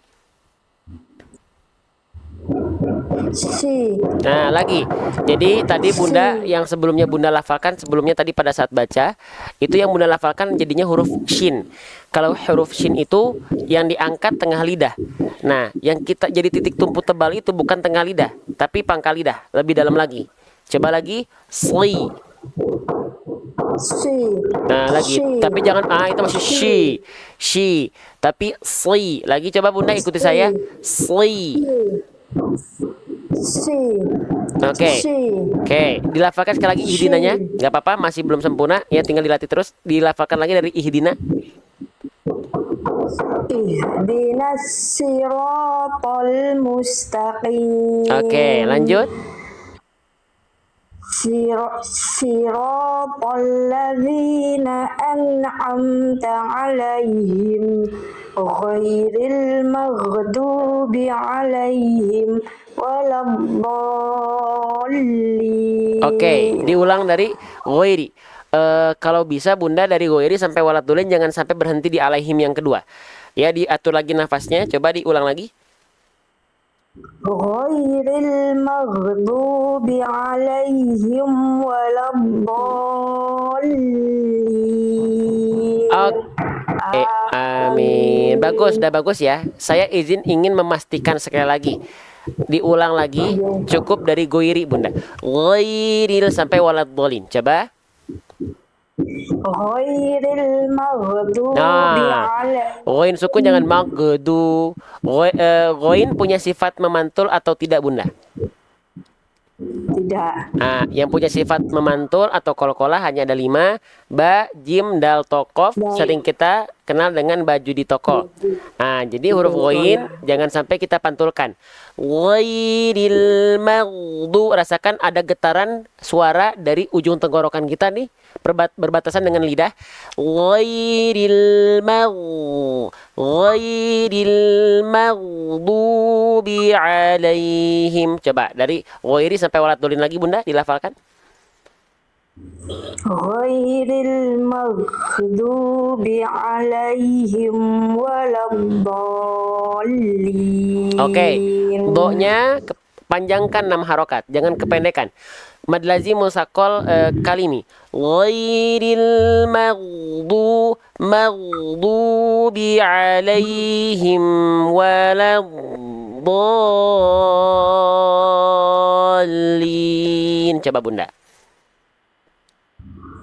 Si. Nah, lagi. Jadi tadi bunda yang sebelumnya bunda lafalkan sebelumnya tadi pada saat baca, itu yang bunda lafalkan jadinya huruf shin. Kalau huruf shin itu yang diangkat tengah lidah. Nah, yang kita jadi titik tumpu tebal itu bukan tengah lidah, tapi pangkal lidah, lebih dalam lagi. Coba lagi, sli. Si. Nah, lagi. Tapi jangan itu masih she. Tapi sli. Lagi coba bunda ikuti saya. Sli. Si. Oke, dilafalkan sekali lagi ihdinanya. Gak apa-apa, masih belum sempurna. Ya, tinggal dilatih terus. Dilafalkan lagi dari ihdina. Ihdinas siratal mustaqim. Oke, lanjut. Siratal ladzina an'amta 'alaihim ghairil maghdubi 'alaihim waladdallin. Oke, diulang dari ghairi. Kalau bisa bunda dari ghairi sampai waladdallin, jangan sampai berhenti di alaihim yang kedua. Ya, diatur lagi nafasnya. Coba diulang lagi. Ghairil maghdubi 'alaihim waladdallin. Oke, amin. Bagus, udah bagus ya. Saya ingin memastikan sekali lagi. Diulang lagi, cukup dari ghairi bunda. Ghairil sampai waladdallin. Coba. Ghairil maghdubi Ghain sukun jangan maghdu. Ghain punya sifat memantul atau tidak bunda? Tidak. Yang punya sifat memantul atau qalqalah hanya ada 5. Ba, jim, dal, tokof. Sering kita kenal dengan baju di toko. Jadi huruf ghain jangan sampai kita pantulkan. Ghairil maghdu. Rasakan ada getaran suara dari ujung tenggorokan kita nih, berbatasan dengan lidah. Ghairil maghdubi alaihim. Coba dari ghairi sampai waladdallin lagi bunda, dilafalkan. Ghairil maghdubi alaihim waladdallin. Oke, do-nya panjangkan 6 harokat, jangan kependekan. Mad lazim musakol kalimi. Ghairil maghdubi alaihim waladdallin. Coba bunda.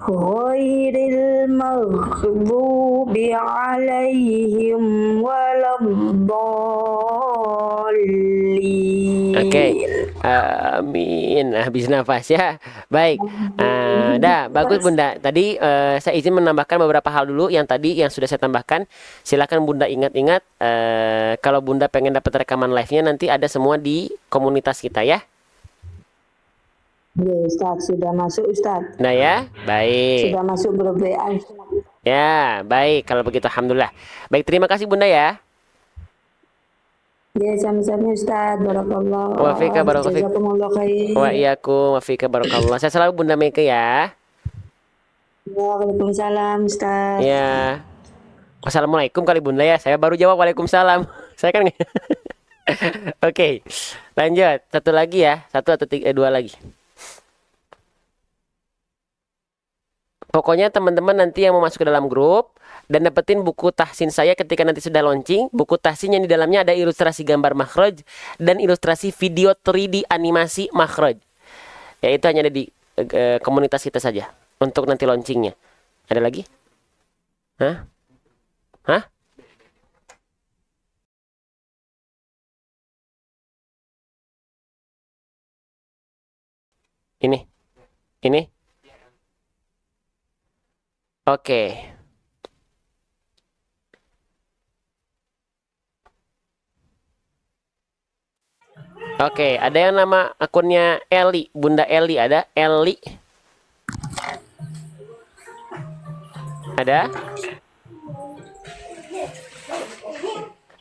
Ghairil maghdubi alaihim waladdallin. Oke, amin. Habis nafas ya. Baik, dah bagus bunda. Tadi saya izin menambahkan beberapa hal dulu yang tadi yang sudah saya tambahkan. Silakan bunda ingat-ingat. Kalau bunda pengen dapat rekaman live-nya nanti ada semua di komunitas kita ya. Ya Ustaz, sudah masuk Ustaz. Nah ya, baik. Sudah masuk grup WA. Ya, baik. Kalau begitu alhamdulillah. Baik, terima kasih bunda ya. Ya, sama-sama Ustaz. Barakallah. Wa fika barakallah. Jazakumullah khair. Wa iyyakum wa fika barakallah. Saya selalu bunda Meke ya. Waalaikumsalam Ustaz. Ya. Wassalamualaikum kali bunda ya. Saya baru jawab waalaikumsalam. Saya kan Oke, lanjut. Satu lagi ya, satu atau tiga, dua lagi. Pokoknya teman-teman nanti yang mau masuk ke dalam grup dan dapetin buku tahsin saya ketika nanti sudah launching. Buku tahsin yang di dalamnya ada ilustrasi gambar makhraj dan ilustrasi video 3D animasi makhraj. Ya itu hanya ada di komunitas kita saja untuk nanti launchingnya. Ada lagi? Hah? Hah? Ini? Ini? Oke. Oke, ada yang nama akunnya Eli, Bunda Eli, ada Eli. Ada?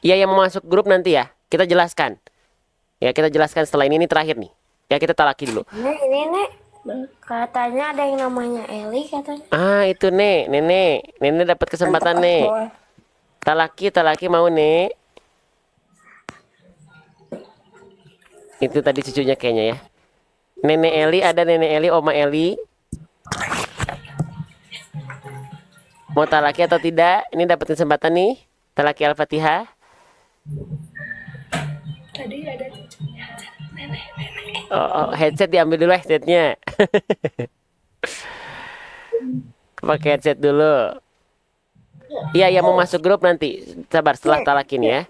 Iya, yang mau masuk grup nanti ya. Kita jelaskan. Ya, kita jelaskan setelah ini terakhir nih. Ya, kita talaki dulu. Nenek, katanya ada yang namanya Eli katanya. Ah, itu Nenek. Nenek dapat kesempatan, Nek. Talaki mau, Nek. Itu tadi cucunya kayaknya ya. Nenek Eli, ada Nenek Eli, Oma Eli. Mau talaki atau tidak? Ini dapat kesempatan nih. Talaki Al-Fatihah. Tadi ada cucunya. Nenek. Oh, headset diambil dulu headsetnya. Pakai headset dulu. Iya, yang mau masuk grup nanti. Sabar, setelah talaki nih ya.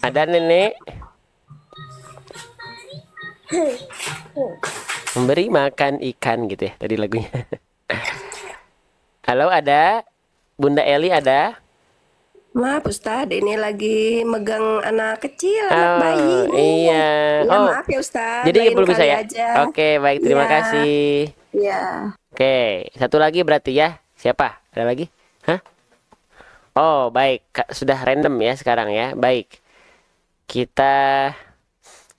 Ada Nenek. Memberi makan ikan gitu ya tadi lagunya. Halo, ada Bunda Eli, ada? Maaf Ustadz, ini lagi megang anak kecil, anak bayi. Iya. Ya, Oh, maaf ya Ustadz. jadi lain belum bisa kali ya? aja. Oke, baik, terima Iya. kasih. Iya. Oke, satu lagi berarti ya. Siapa? Ada lagi? Hah? Oh, baik. Sudah random ya sekarang ya. Baik. Kita,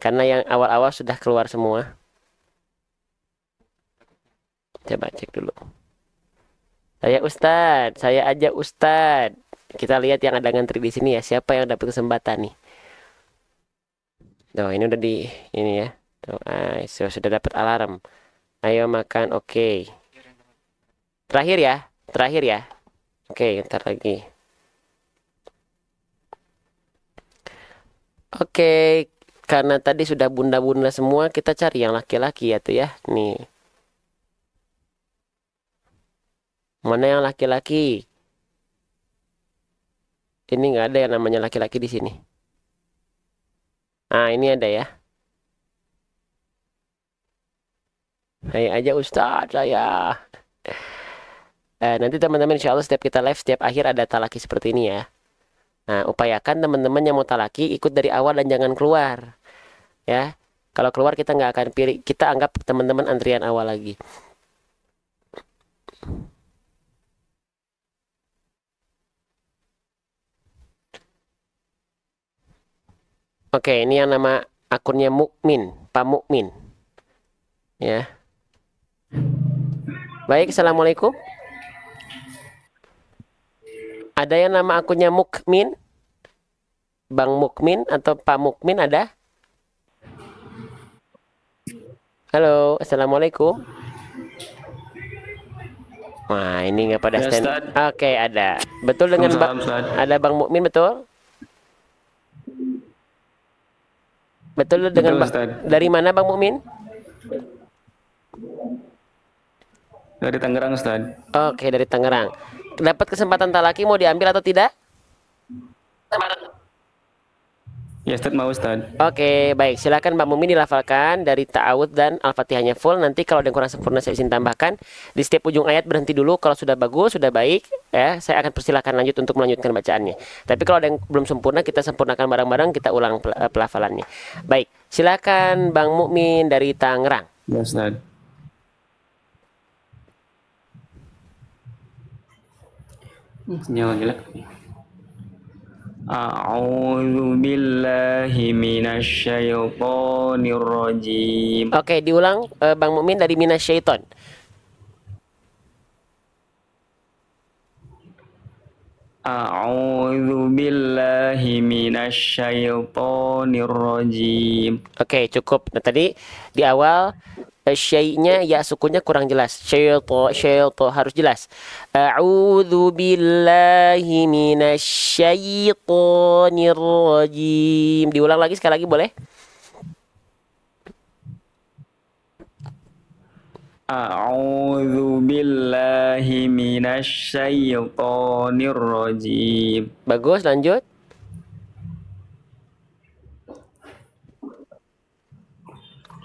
karena yang awal-awal sudah keluar semua. Coba cek dulu. Saya aja Ustadz. Kita lihat yang ada ngantri di sini ya. Siapa yang dapat kesempatan nih? Tuh, ini udah di ini ya. Tuh, sudah dapat alarm. Ayo makan, oke. Terakhir ya. Oke, ntar lagi. Oke, karena tadi sudah bunda-bunda semua, kita cari yang laki-laki ya tuh ya. Nih. Mana yang laki-laki? Ini nggak ada yang namanya laki-laki di sini. Ah, ini ada ya. Hai aja Ustadz saya. Nanti teman-teman insya Allah setiap kita live, setiap akhir ada talaki seperti ini ya. Nah, upayakan teman-teman yang mau talaki ikut dari awal dan jangan keluar. Ya, kalau keluar kita nggak akan pilih. Kita anggap teman-teman antrian awal lagi. Oke, ini yang nama akunnya Mukmin, Pak Mukmin. Ya. Baik, assalamualaikum. Ada yang nama akunnya Mukmin? Bang Mukmin atau Pak Mukmin ada? Halo, assalamualaikum. Wah, ini nggak pada stand. Oke, ada. Betul dengan ada Bang Mukmin betul? Betul dengan dari mana Bang Mukmin? Dari Tangerang, Ustaz. Oke, dari Tangerang. Dapat kesempatan talaki mau diambil atau tidak? Ya, Ustaz, mau Ustaz. Oke, baik. Silakan Bang Mukmin dilafalkan dari ta'awud dan Al-Fatihahnya full. Nanti kalau ada yang kurang sempurna saya izin tambahkan. Di setiap ujung ayat berhenti dulu. Kalau sudah bagus, sudah baik, ya, saya akan persilakan lanjut untuk melanjutkan bacaannya. Tapi kalau ada yang belum sempurna, kita sempurnakan bareng-bareng, kita ulang pelafalannya. Baik, silakan Bang Mukmin dari Tangerang. Ya, Ustaz. Nyala jelek. A'udzu billahi minasyaitonir rajim. Oke, diulang Bang Mukmin dari minasyaiton. A'udzu billahi minasyaitonir rajim. Oke, cukup. Nah, tadi di awal syai'nya ya sukunnya kurang jelas. Syai'to harus jelas. A'udzu billahi minasyaitonir rajim. Diulang lagi sekali lagi boleh? A'udzu billahi minasyaitonir rajim. Bagus, lanjut.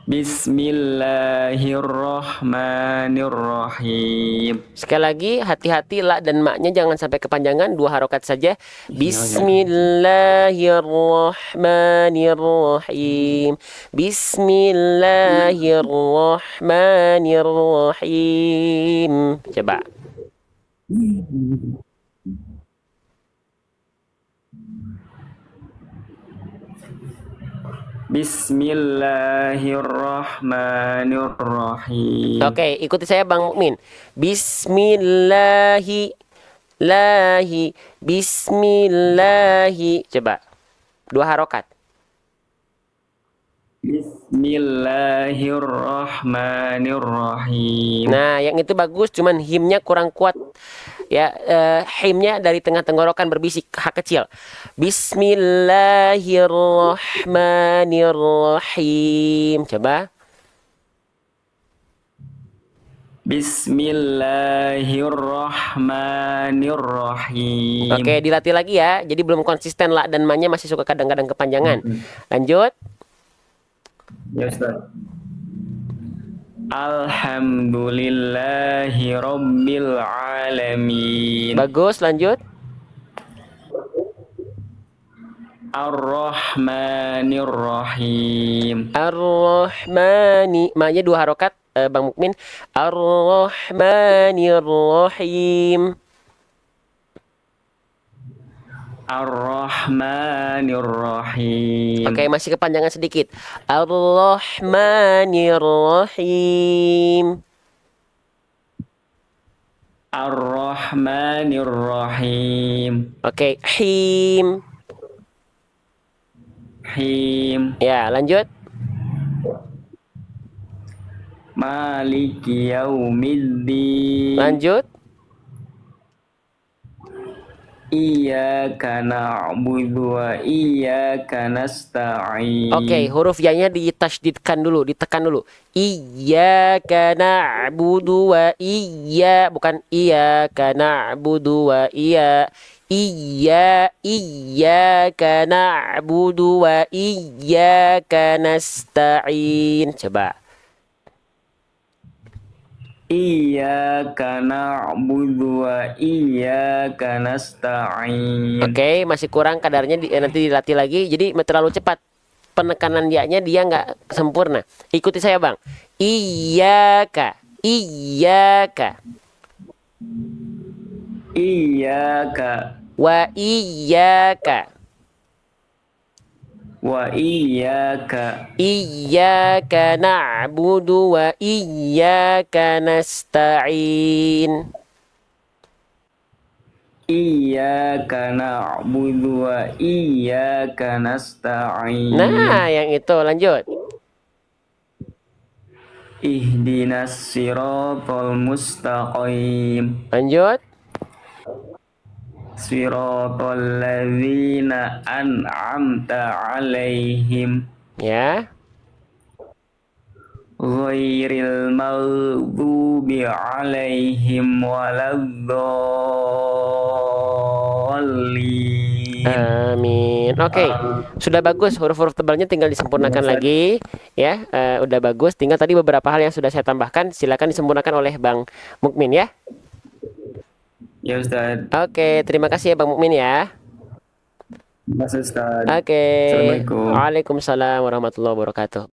Bismillahirrahmanirrahim. Sekali lagi, hati-hati la dan maknya jangan sampai kepanjangan, 2 harokat saja. Bismillahirrahmanirrahim. Bismillahirrahmanirrahim. Coba. Bismillahirrahmanirrahim. Oke, ikuti saya Bang Mukmin. Bismillahi lahi bismillahi. Coba. 2 harokat. Bismillahirrahmanirrahim. Nah, yang itu bagus, cuman himnya kurang kuat. Ya, himnya dari tengah tenggorokan berbisik, H kecil. Bismillahirrahmanirrahim. Coba. Bismillahirrahmanirrahim. Oke, dilatih lagi ya. Jadi belum konsisten la dan ma-nya masih suka kadang-kadang kepanjangan. Lanjut. Ya Ustaz. Alhamdulillahi rabbil alamin. Bagus, lanjut. Ar-Rahmanir-Rahim. Ar-Rahmani. Ma-nya 2 harokat, Bang Mukmin. Ar-Rahmanir-Rahim. Ar-Rahmanir-Rahim. Oke, masih kepanjangan sedikit. Ar-Rahmanir-Rahim. Ar-Rahmanir-Rahim. Oke, him. Him. Ya, lanjut. Maliki yaumiddin. Lanjut. Iyyaka na'budu wa iyyaka nasta'in. Oke, huruf ya-nya ditasydidkan dulu, ditekan dulu. Iyyaka na'budu wa bukan iyyaka na'budu wa iyyaka na'budu wa iyyaka nasta'in. Coba. Iyyaka na'budu wa iyyaka nasta'in. Oke, masih kurang kadarnya, nanti dilatih lagi. Jadi terlalu cepat. Penekanan ya-nya dia nggak sempurna. Ikuti saya, Bang. Iyyaka. Iyyaka. Iyyaka Wa iyyaka. wa iyyaka. Iyyaka na'budu wa iyyaka nasta'in. Iyyaka na'budu wa iyyaka nasta'in. Nah, yang itu lanjut. Ihdinas siratal mustaqim. Lanjut. Siratal ladzina an'amta 'alaihim Ya. ghairil maghdubi 'alaihim waladdallin. Amin. Oke, sudah bagus. Huruf-huruf tebalnya tinggal disempurnakan lagi, ya. Udah bagus. Tinggal tadi beberapa hal yang sudah saya tambahkan. Silakan disempurnakan oleh Bang Mukmin ya. Ya Ustaz. Oke, terima kasih ya Bang Mukmin ya. Mas Ustaz. Oke. Assalamualaikum. Waalaikumsalam warahmatullahi wabarakatuh.